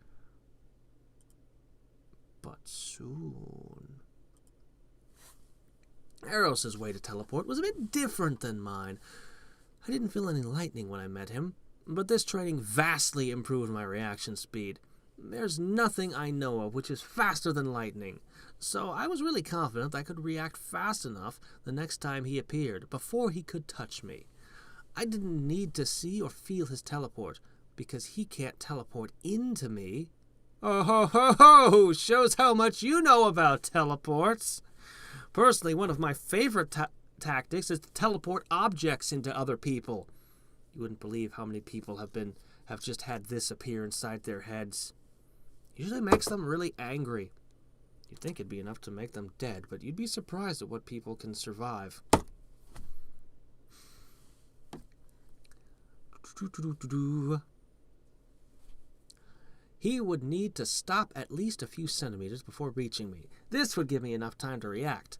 But soon... Eros' way to teleport was a bit different than mine. I didn't feel any lightning when I met him, but this training vastly improved my reaction speed. There's nothing I know of which is faster than lightning, so I was really confident I could react fast enough the next time he appeared, before he could touch me. I didn't need to see or feel his teleport, because he can't teleport into me. Oh ho ho ho! Shows how much you know about teleports! Personally, one of my favorite tactics is to teleport objects into other people. You wouldn't believe how many people have just had this appear inside their heads. Usually makes them really angry. You'd think it'd be enough to make them dead, but you'd be surprised at what people can survive. he would need to stop at least a few centimeters before reaching me. This would give me enough time to react,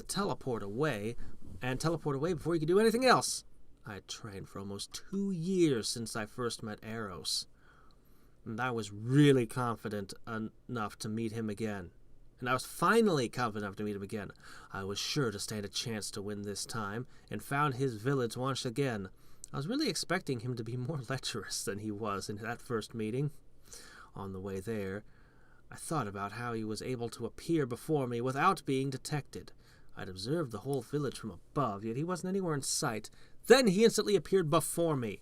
teleport away before he could do anything else. I had trained for almost 2 years since I first met Eros, and I was really confident enough to meet him again. And I was finally confident enough to meet him again. I was sure to stand a chance to win this time, and found his village once again. I was really expecting him to be more lecherous than he was in that first meeting. On the way there, I thought about how he was able to appear before me without being detected. I'd observed the whole village from above, yet he wasn't anywhere in sight. Then he instantly appeared before me.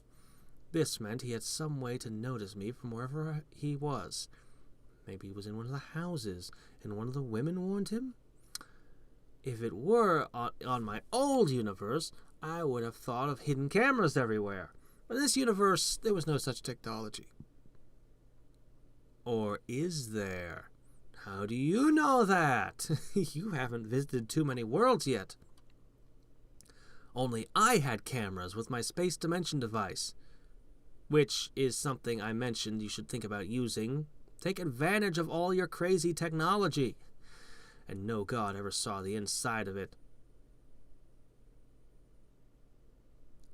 This meant he had some way to notice me from wherever he was. Maybe he was in one of the houses, and one of the women warned him? If it were on my old universe, I would have thought of hidden cameras everywhere. But in this universe, there was no such technology. Or is there? How do you know that? You haven't visited too many worlds yet. Only I had cameras with my space dimension device, which is something I mentioned you should think about using. Take advantage of all your crazy technology. And no god ever saw the inside of it.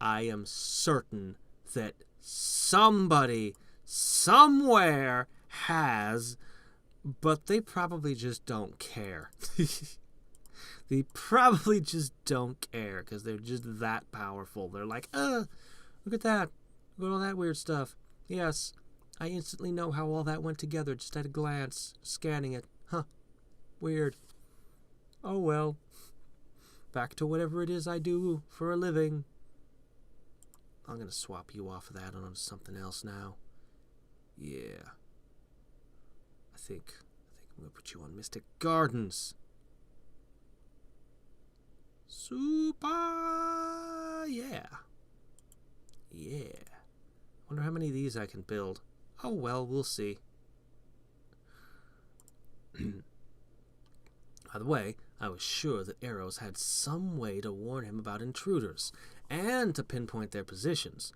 I am certain that somebody, somewhere, has, but they probably just don't care. They probably just don't care because they're just that powerful. They're like, look at that. Look at all that weird stuff. Yes, I instantly know how all that went together just at a glance, scanning it. Huh, weird. Oh well. Back to whatever it is I do for a living. I'm going to swap you off of that onto something else now. Yeah. I think I'm going to put you on Mystic Gardens. Super! Yeah. Yeah. Wonder how many of these I can build. Oh well, we'll see. By the way, I was sure that Eros had some way to warn him about intruders, and to pinpoint their positions,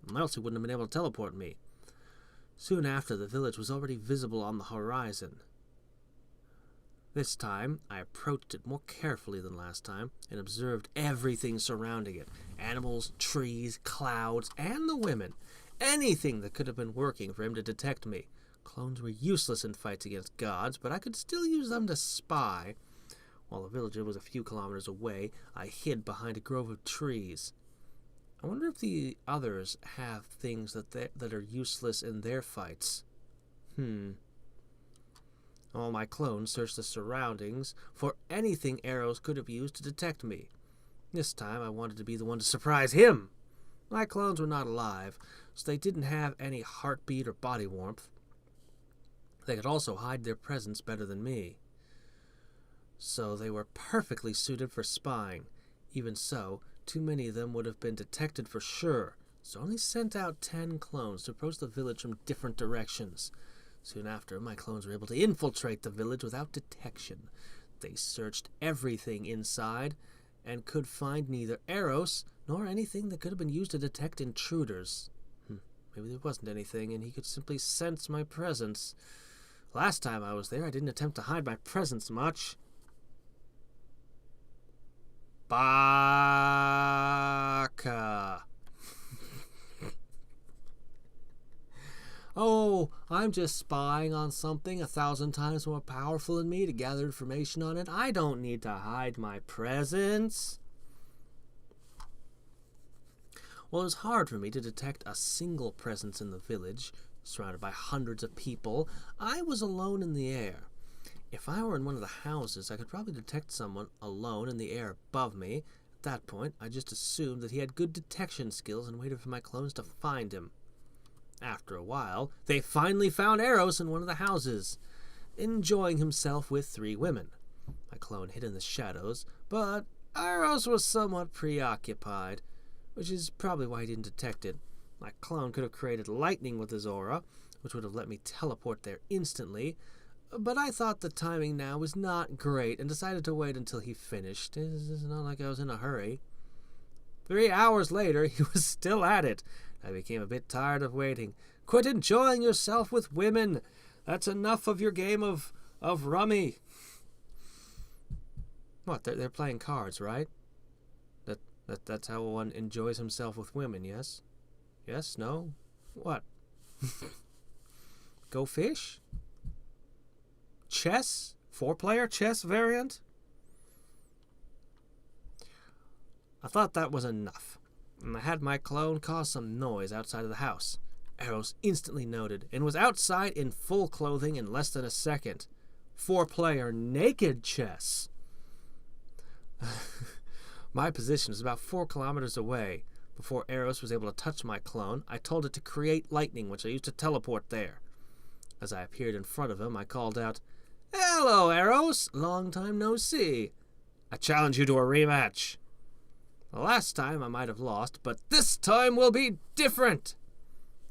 or else he wouldn't have been able to teleport me. Soon after, the village was already visible on the horizon. This time, I approached it more carefully than last time, and observed everything surrounding it. Animals, trees, clouds, and the women. Anything that could have been working for him to detect me. Clones were useless in fights against gods, but I could still use them to spy. While the villager was a few kilometers away, I hid behind a grove of trees. I wonder if the others have things that are useless in their fights. All my clones searched the surroundings for anything Eros could have used to detect me. This time I wanted to be the one to surprise him. My clones were not alive, so they didn't have any heartbeat or body warmth. They could also hide their presence better than me. So they were perfectly suited for spying. Even so, too many of them would have been detected for sure, so I only sent out 10 clones to approach the village from different directions. Soon after, my clones were able to infiltrate the village without detection. They searched everything inside, and could find neither Eros nor anything that could have been used to detect intruders. Maybe there wasn't anything, and he could simply sense my presence. Last time I was there, I didn't attempt to hide my presence much. Baka. Oh, I'm just spying on something 1,000 times more powerful than me to gather information on it. I don't need to hide my presence. Well, it was hard for me to detect a single presence in the village, surrounded by hundreds of people. I was alone in the air. If I were in one of the houses, I could probably detect someone alone in the air above me. At that point, I just assumed that he had good detection skills and waited for my clones to find him. After a while, they finally found Eros in one of the houses, enjoying himself with 3 women. My clone hid in the shadows, but Eros was somewhat preoccupied, which is probably why he didn't detect it. My clone could have created lightning with his aura, which would have let me teleport there instantly, but I thought the timing now was not great and decided to wait until he finished. It's not like I was in a hurry. 3 hours later, he was still at it. I became a bit tired of waiting. Quit enjoying yourself with women. That's enough of your game of rummy. What? They're playing cards, right? That's how one enjoys himself with women. Yes? Yes? No? What? Go fish? Chess? 4-player chess variant? I thought that was enough, and I had my clone cause some noise outside of the house. Eros instantly noted, and was outside in full clothing in less than a second. 4-player naked chess. My position was about 4 kilometers away. Before Eros was able to touch my clone, I told it to create lightning, which I used to teleport there. As I appeared in front of him, I called out, "Hello, Eros! Long time no see. I challenge you to a rematch. The last time I might have lost, but this time will be different."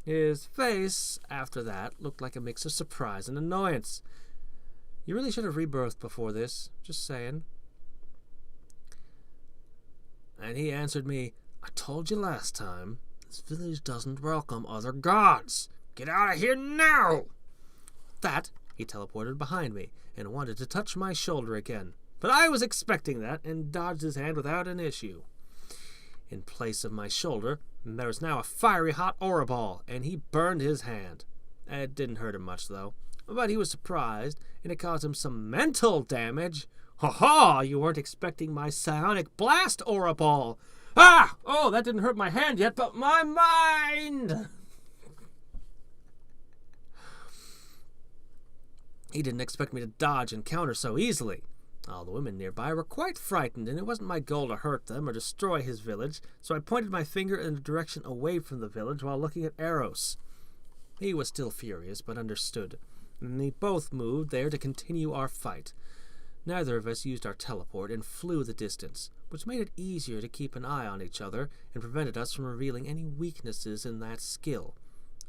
His face, after that, looked like a mix of surprise and annoyance. You really should have rebirthed before this, just saying. And he answered me, "I told you last time, this village doesn't welcome other gods. Get out of here now!" With that, he teleported behind me and wanted to touch my shoulder again. But I was expecting that and dodged his hand without an issue. In place of my shoulder, there was now a fiery hot aura ball, and he burned his hand. It didn't hurt him much, though, but he was surprised, and it caused him some mental damage. "Ha ha! You weren't expecting my psionic blast aura ball! Ah! Oh, that didn't hurt my hand yet, but my mind!" He didn't expect me to dodge and counter so easily. All the women nearby were quite frightened, and it wasn't my goal to hurt them or destroy his village, so I pointed my finger in a direction away from the village while looking at Eros. He was still furious, but understood, and we both moved there to continue our fight. Neither of us used our teleport and flew the distance, which made it easier to keep an eye on each other and prevented us from revealing any weaknesses in that skill.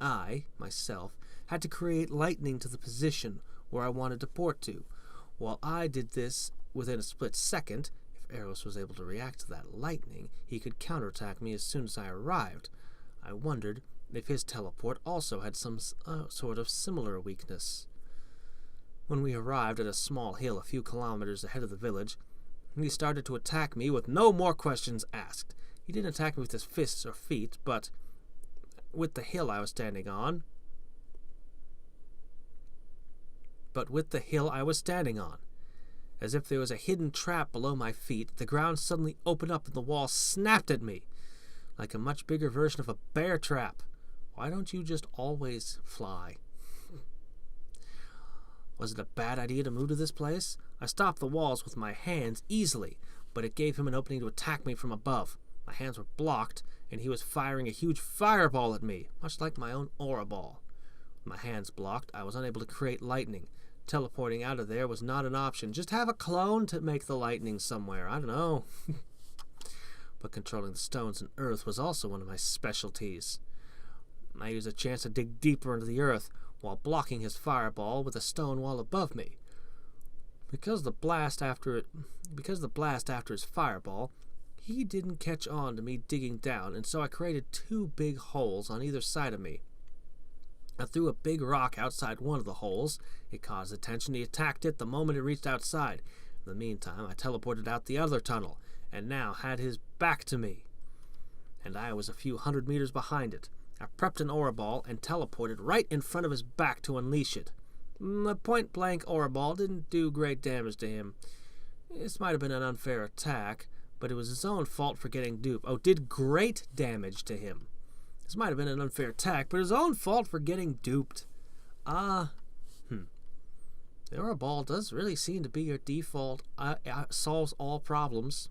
I, myself, had to create lightning to the position where I wanted to port to. While I did this within a split second, if Eros was able to react to that lightning, he could counterattack me as soon as I arrived. I wondered if his teleport also had some sort of similar weakness. When we arrived at a small hill a few kilometers ahead of the village, he started to attack me with no more questions asked. He didn't attack me with his fists or feet, but with the hill I was standing on, as if there was a hidden trap below my feet, the ground suddenly opened up and the wall snapped at me, like a much bigger version of a bear trap. Why don't you just always fly? Was it a bad idea to move to this place? I stopped the walls with my hands easily, but it gave him an opening to attack me from above. My hands were blocked, and he was firing a huge fireball at me, much like my own aura ball. With my hands blocked, I was unable to create lightning. Teleporting out of there was not an option. Just have a clone to make the lightning somewhere. I don't know. But controlling the stones and earth was also one of my specialties. I used a chance to dig deeper into the earth while blocking his fireball with a stone wall above me. Because the blast after his fireball, he didn't catch on to me digging down, and so I created 2 big holes on either side of me. I threw a big rock outside one of the holes. It caused attention. He attacked it the moment it reached outside. In the meantime, I teleported out the other tunnel, and now had his back to me. And I was a few 100 meters behind it. I prepped an aura ball and teleported right in front of his back to unleash it. The point-blank aura ball didn't do great damage to him. This might have been an unfair attack, but it was his own fault for getting duped. Oh, did great damage to him. This might have been an unfair attack, but his own fault for getting duped. The aura ball does really seem to be your default. Solves all problems.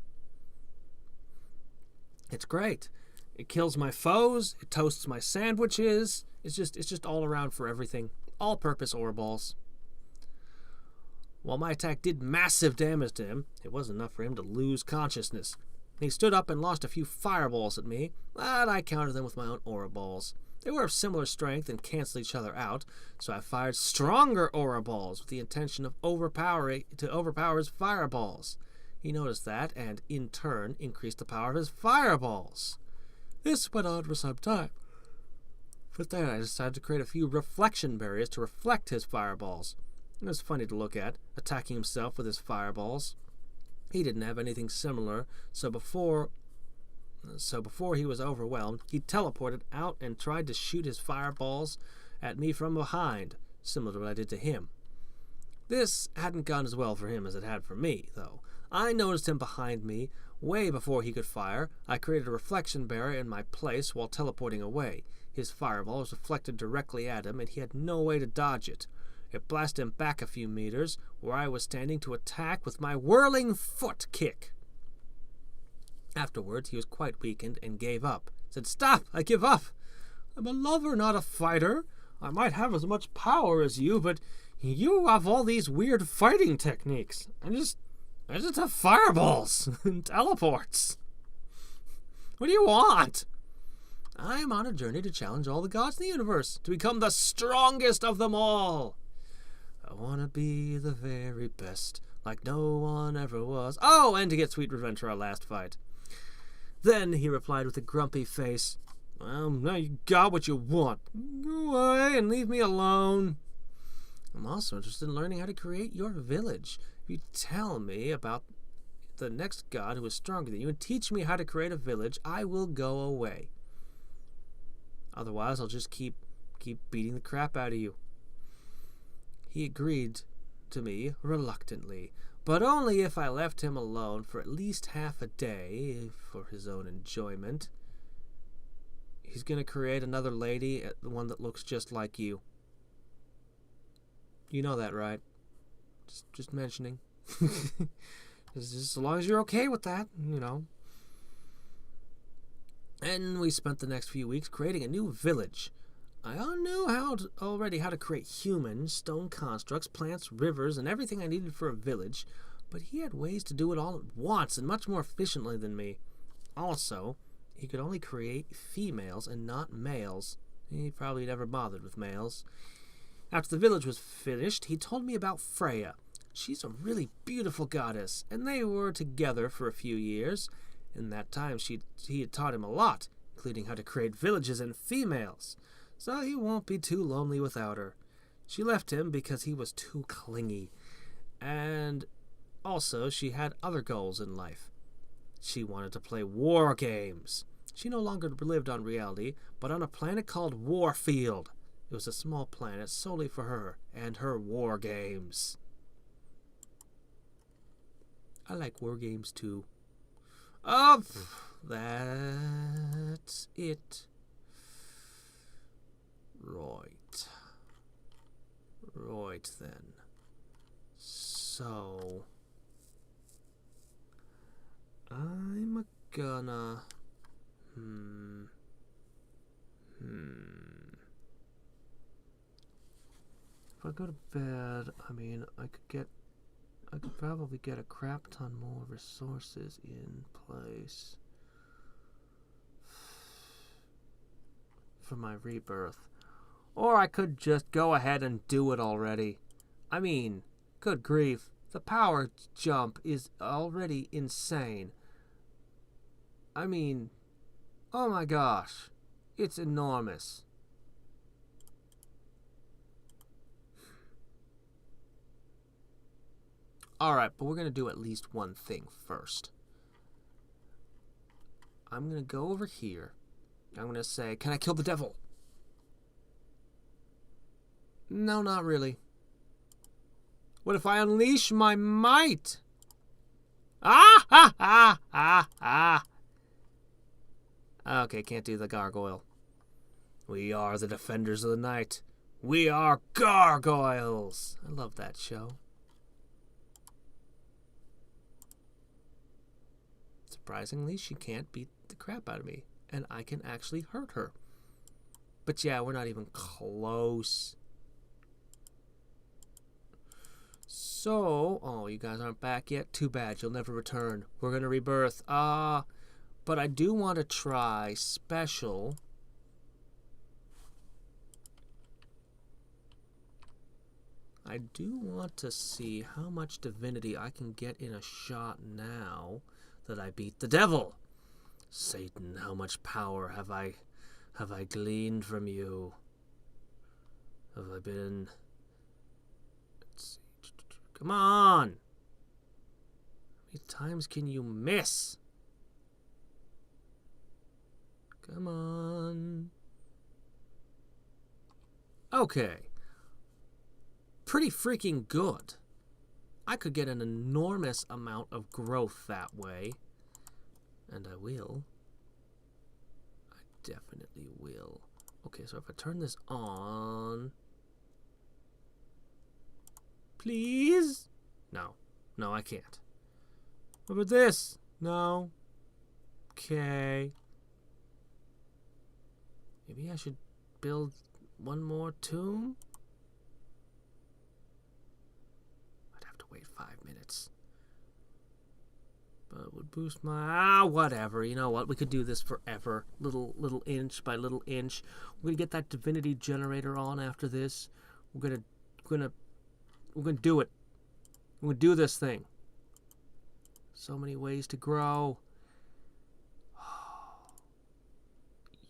It's great. It kills my foes. It toasts my sandwiches. It's just all around for everything. All-purpose aura balls. While my attack did massive damage to him, it wasn't enough for him to lose consciousness. He stood up and launched a few fireballs at me, but I countered them with my own aura balls. They were of similar strength and canceled each other out, so I fired stronger aura balls with the intention of overpower his fireballs. He noticed that, and in turn increased the power of his fireballs. This went on for some time. But then I decided to create a few reflection barriers to reflect his fireballs. It was funny to look at, attacking himself with his fireballs. He didn't have anything similar, so before he was overwhelmed, he teleported out and tried to shoot his fireballs at me from behind, similar to what I did to him. This hadn't gone as well for him as it had for me, though. I noticed him behind me way before he could fire. I created a reflection barrier in my place while teleporting away. His fireball was reflected directly at him, and he had no way to dodge it. It blasted him back a few meters, where I was standing to attack with my whirling foot kick. Afterwards, he was quite weakened and gave up. Said, "Stop! I give up! I'm a lover, not a fighter. I might have as much power as you, but you have all these weird fighting techniques. I just have fireballs and teleports. What do you want? I am on a journey to challenge all the gods in the universe, to become the strongest of them all. I want to be the very best, like no one ever was. Oh, and to get sweet revenge for our last fight." Then he replied with a grumpy face, "Well, now you got what you want. Go away and leave me alone. I'm also interested in learning how to create your village. If you tell me about the next god who is stronger than you and teach me how to create a village, I will go away. Otherwise, I'll just keep beating the crap out of you." He agreed to me reluctantly, but only if I left him alone for at least half a day for his own enjoyment. He's going to create another lady, the one that looks just like you. You know that, right? Just mentioning. Just as long as you're okay with that, you know. And we spent the next few weeks creating a new village. I knew already how to create humans, stone constructs, plants, rivers, and everything I needed for a village, but he had ways to do it all at once and much more efficiently than me. Also, he could only create females and not males. He probably never bothered with males. After the village was finished, he told me about Freya. She's a really beautiful goddess, and they were together for a few years. In that time, he had taught him a lot, including how to create villages and females, so he won't be too lonely without her. She left him because he was too clingy, and also she had other goals in life. She wanted to play war games. She no longer lived on reality, but on a planet called Warfield. It was a small planet solely for her and her war games. I like war games too. Oh, that's it. Right then. So, I'm gonna... If I go to bed, I mean, I could probably get a crap ton more resources in place for my rebirth. Or I could just go ahead and do it already. I mean, good grief, the power jump is already insane. I mean, oh my gosh, it's enormous. Alright, but we're going to do at least one thing first. I'm going to go over here. I'm going to say, can I kill the devil? No, not really. What if I unleash my might? Ah, ha, ha, ha, ha. Okay, can't do the gargoyle. We are the defenders of the night. We are gargoyles. I love that show. Surprisingly, she can't beat the crap out of me, and I can actually hurt her. But yeah, we're not even close. So, oh, you guys aren't back yet? Too bad, you'll never return. We're gonna rebirth. But I do want to try special. I do want to see how much divinity I can get in a shot now that I beat the devil. Satan, how much power have I have I gleaned from you? Have I been... Let's see. Come on! How many times can you miss? Come on. Okay. Pretty freaking good. I could get an enormous amount of growth that way. And I will. I definitely will. Okay, so if I turn this on... Please? No. No, I can't. What about this? No. Okay. Maybe I should build one more tomb? I'd have to wait 5 minutes. But it would boost my... whatever. You know what? We could do this forever. Little inch by little inch. We're gonna get that divinity generator on after this. We're gonna do it. We're gonna do this thing. So many ways to grow.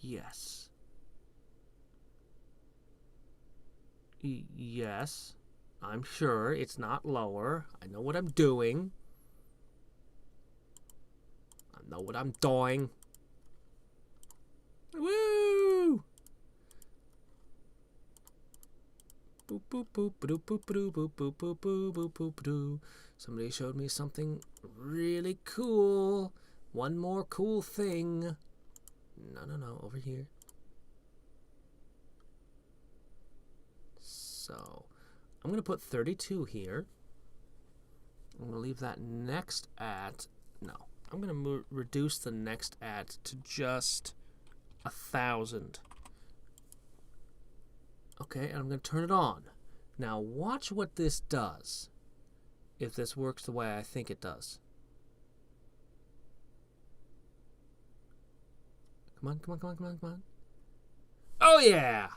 Yes. Yes. I'm sure it's not lower. I know what I'm doing. I know what I'm doing. Woo! Boop boop boop boop boop boop boop boop boop boop boop boop. Somebody showed me something really cool. One more cool thing. No, over here. So, I'm going to put 32 here. I'm going to leave that next at... No, I'm going to reduce the next at to just 1,000. Okay, and I'm going to turn it on. Now, watch what this does. If this works the way I think it does. Come on. Oh, yeah!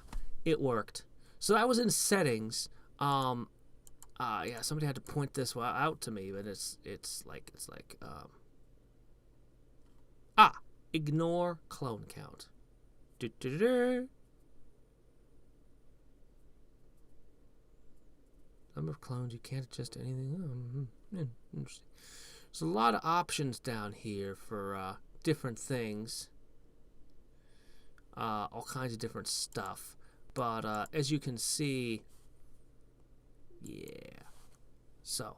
It worked. So that was in settings. Yeah, somebody had to point this out to me, but it's like ignore clone count. Number of clones, you can't adjust anything. Interesting. There's a lot of options down here for different things. All kinds of different stuff. But as you can see, yeah. So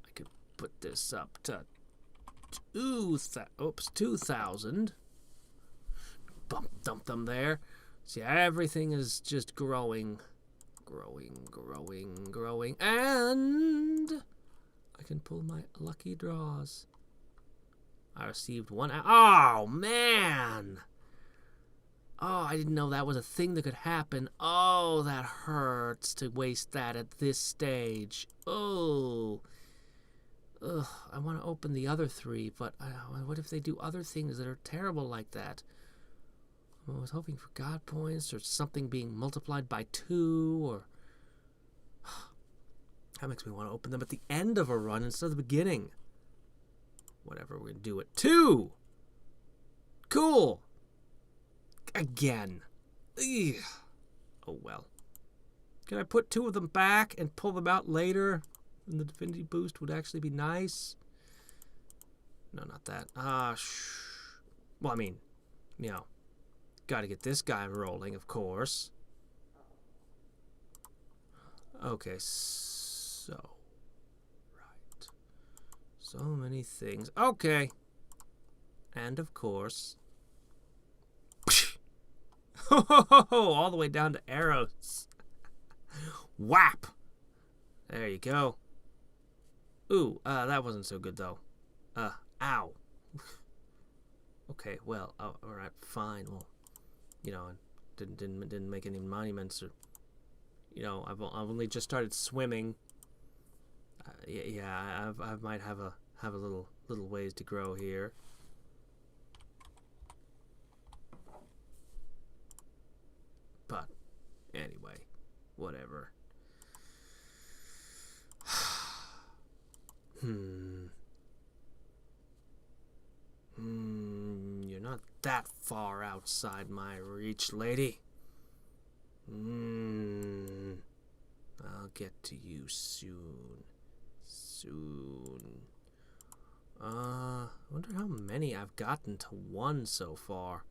I could put this up to 2,000. Dump them there. See, everything is just growing, and I can pull my lucky draws. I received one. Oh man! Oh, I didn't know that was a thing that could happen. Oh, that hurts to waste that at this stage. Oh. Ugh, I want to open the other 3, but what if they do other things that are terrible like that? I was hoping for God points or something being multiplied by 2 or... That makes me want to open them at the end of a run instead of the beginning. Whatever, we're going to do it. 2! Cool! Again. Ugh. Oh well. Can I put 2 of them back and pull them out later? And the divinity boost would actually be nice. No, not that. Well, I mean, you know, got to get this guy rolling, of course. Okay, so right. So many things. Okay. And of course, all the way down to Eros. Whap! There you go. Ooh, that wasn't so good though. Ow. Okay, well, all right, fine. Well, you know, didn't make any monuments or, you know, I've only just started swimming. Yeah, I might have a little ways to grow here. But anyway, whatever. You're not that far outside my reach, lady. I'll get to you soon. I wonder how many I've gotten to one so far.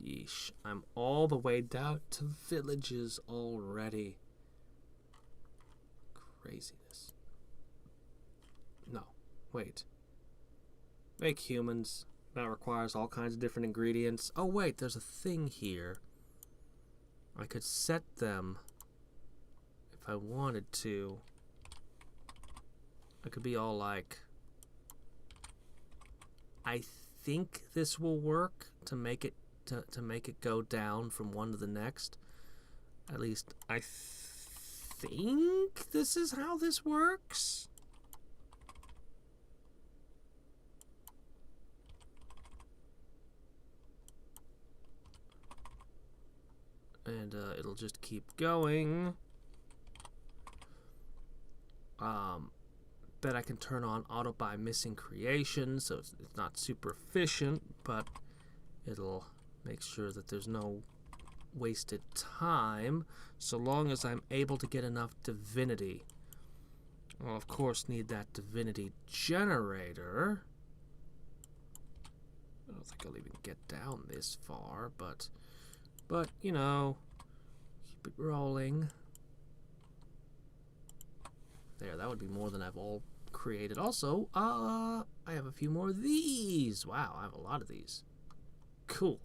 Yeesh, I'm all the way down to villages already. Craziness. No, wait. Make humans. That requires all kinds of different ingredients. Oh wait, there's a thing here. I could set them if I wanted to. I could be all like, I think this will work to make it go down from one to the next. At least I think this is how this works. And it'll just keep going. Bet I can turn on auto buy missing creation, so it's not super efficient, but it'll make sure that there's no wasted time, so long as I'm able to get enough divinity. I'll of course need that divinity generator. I don't think I'll even get down this far, but you know, keep it rolling. There, that would be more than I've all created. Also, I have a few more of these. Wow, I have a lot of these. Cool.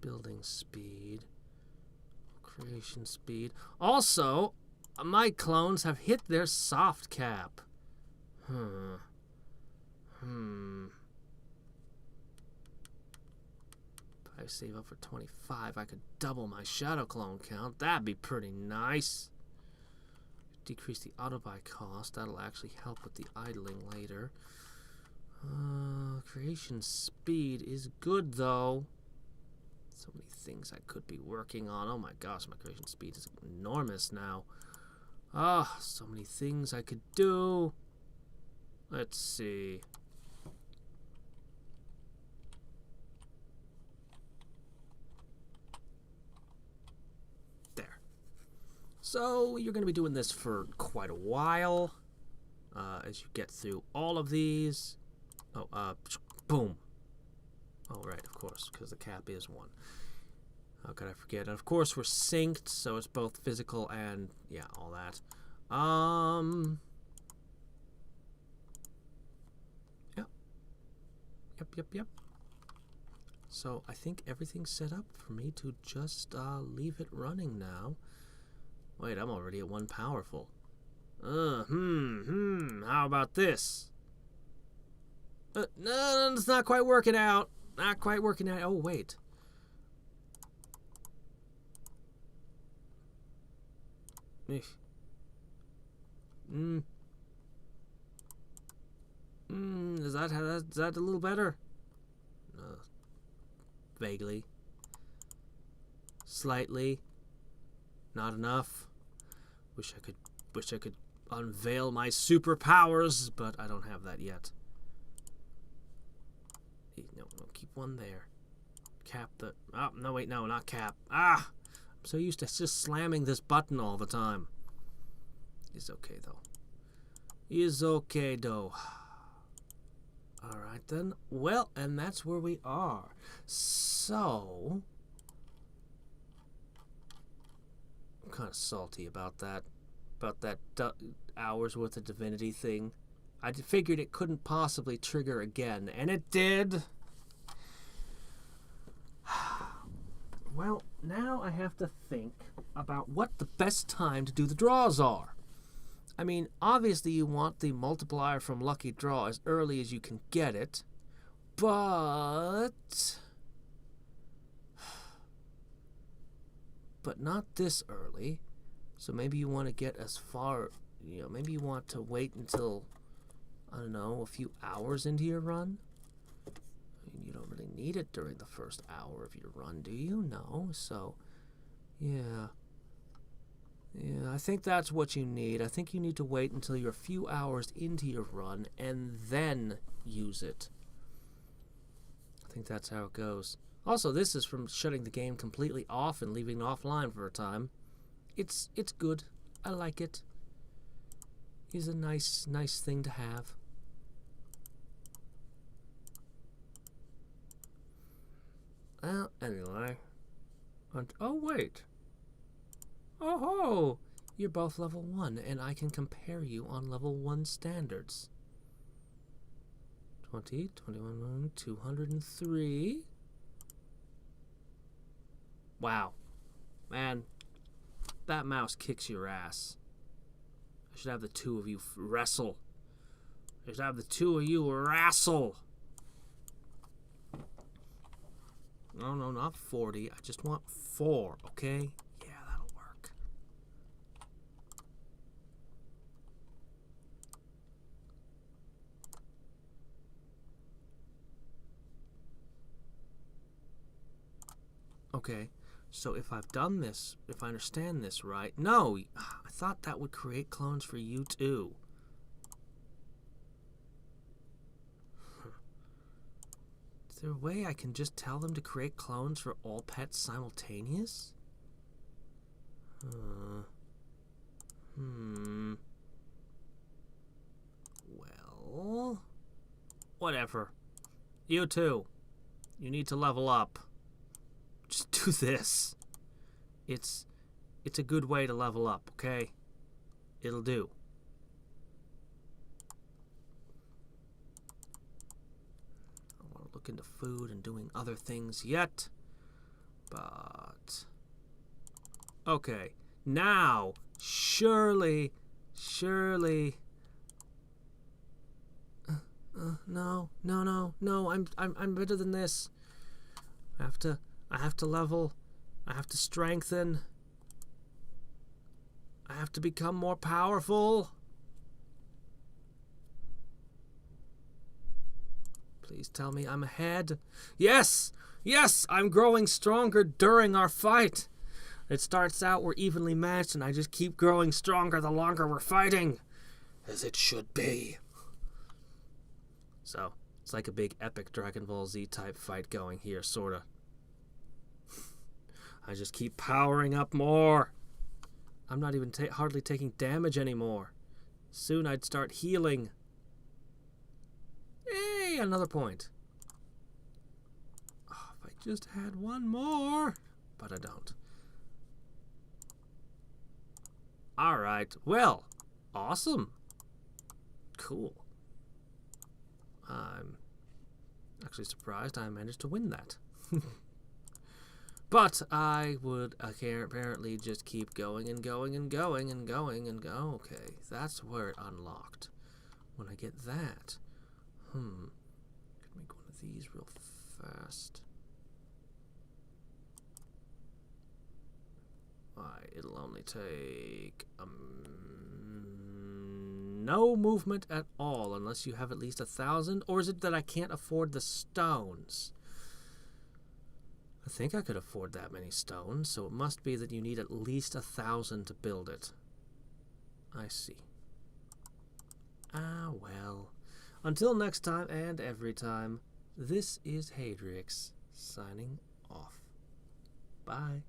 Building speed. Creation speed. Also, my clones have hit their soft cap. If I save up for 25, I could double my shadow clone count. That'd be pretty nice. Decrease the auto-buy cost. That'll actually help with the idling later. Creation speed is good, though. So many things I could be working on. Oh my gosh, my creation speed is enormous now. So many things I could do. Let's see. There. So you're going to be doing this for quite a while. As you get through all of these. Boom. Oh, right, of course, because the cap is 1. How could I forget? And of course, we're synced, so it's both physical and, yeah, all that. Yep. So I think everything's set up for me to just leave it running now. Wait, I'm already at 1 powerful. How about this? No, it's not quite working out. Not quite working out. Oh, wait. Is that a little better? Vaguely. Slightly. Not enough. Wish I could unveil my superpowers, but I don't have that yet. No, keep 1 there. Cap the... Oh, no, wait, no, not cap. I'm so used to just slamming this button all the time. It's okay, though. Is okay, though. Alright, then. Well, and that's where we are. So... I'm kind of salty about that. About that hours worth of divinity thing. I figured it couldn't possibly trigger again, and it did. Well, now I have to think about what the best time to do the draws are. I mean, obviously you want the multiplier from Lucky Draw as early as you can get it, but not this early. So maybe you want to get as far, maybe you want to wait until, I don't know, a few hours into your run. I mean, you don't really need it during the first hour of your run, do you? No. So, yeah. Yeah, I think that's what you need. I think you need to wait until you're a few hours into your run and then use it. I think that's how it goes. Also, this is from shutting the game completely off and leaving it offline for a time. It's good. I like it. It's a nice thing to have. Well, anyway. Oh, wait. Oh ho! You're both level 1, and I can compare you on level 1 standards. 20, 21, 203. Wow. Man, that mouse kicks your ass. I should have the two of you wrestle. I should have the two of you wrestle. No, not 40. I just want 4, okay? Yeah, that'll work. Okay, so if I've done this, if I understand this right... No, I thought that would create clones for you too. Is there a way I can just tell them to create clones for all pets simultaneous? Well... Whatever. You too. You need to level up. Just do this. It's a good way to level up, okay? It'll do. I don't want to look into food and doing other things yet. But... Okay. Now, surely... No, I'm better than this. I have to level. I have to strengthen. I have to become more powerful. Please tell me I'm ahead. Yes! Yes! I'm growing stronger during our fight. It starts out we're evenly matched, and I just keep growing stronger the longer we're fighting. As it should be. So, it's like a big epic Dragon Ball Z type fight going here, sorta. I just keep powering up more. I'm not even hardly taking damage anymore. Soon I'd start healing. Hey, another point. Oh, if I just had one more. But I don't. Alright, well, awesome. Cool. I'm actually surprised I managed to win that. But I would apparently just keep going and going and going and going and go. Okay, that's where it unlocked. When I get that, could make one of these real fast. Why, it'll only take no movement at all unless you have at least 1,000, or is it that I can't afford the stones? I think I could afford that many stones, so it must be that you need at least 1,000 to build it. I see. Ah, well. Until next time and every time, this is Hadrix, signing off. Bye.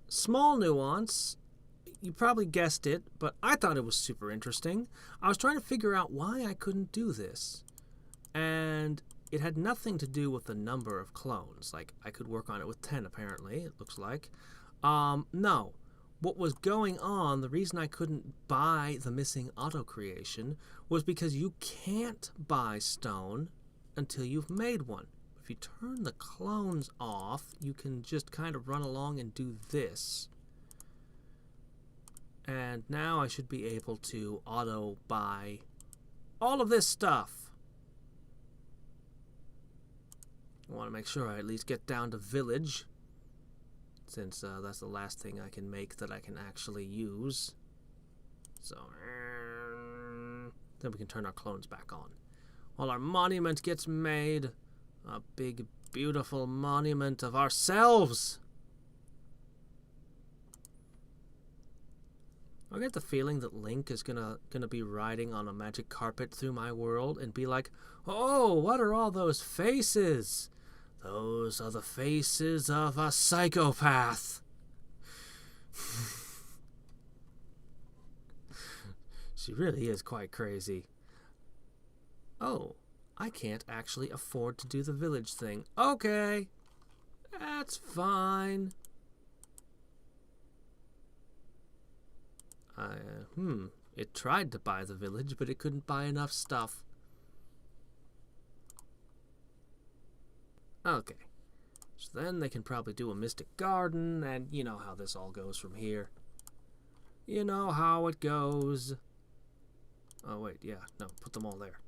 Small nuance. You probably guessed it, but I thought it was super interesting. I was trying to figure out why I couldn't do this. And it had nothing to do with the number of clones. Like, I could work on it with 10, apparently, it looks like. No. What was going on, the reason I couldn't buy the missing auto-creation was because you can't buy stone until you've made one. If you turn the clones off, you can just kind of run along and do this. And now I should be able to auto-buy all of this stuff. I want to make sure I at least get down to village, since that's the last thing I can make that I can actually use. So, then we can turn our clones back on. While our monument gets made, a big, beautiful monument of ourselves. I get the feeling that Link is gonna be riding on a magic carpet through my world and be like, "Oh, what are all those faces? Those are the faces of a psychopath." She really is quite crazy. Oh, I can't actually afford to do the village thing. Okay, that's fine. It tried to buy the village, but it couldn't buy enough stuff. Okay. So then they can probably do a mystic garden, and you know how this all goes from here. You know how it goes. Oh, wait, yeah, no, put them all there.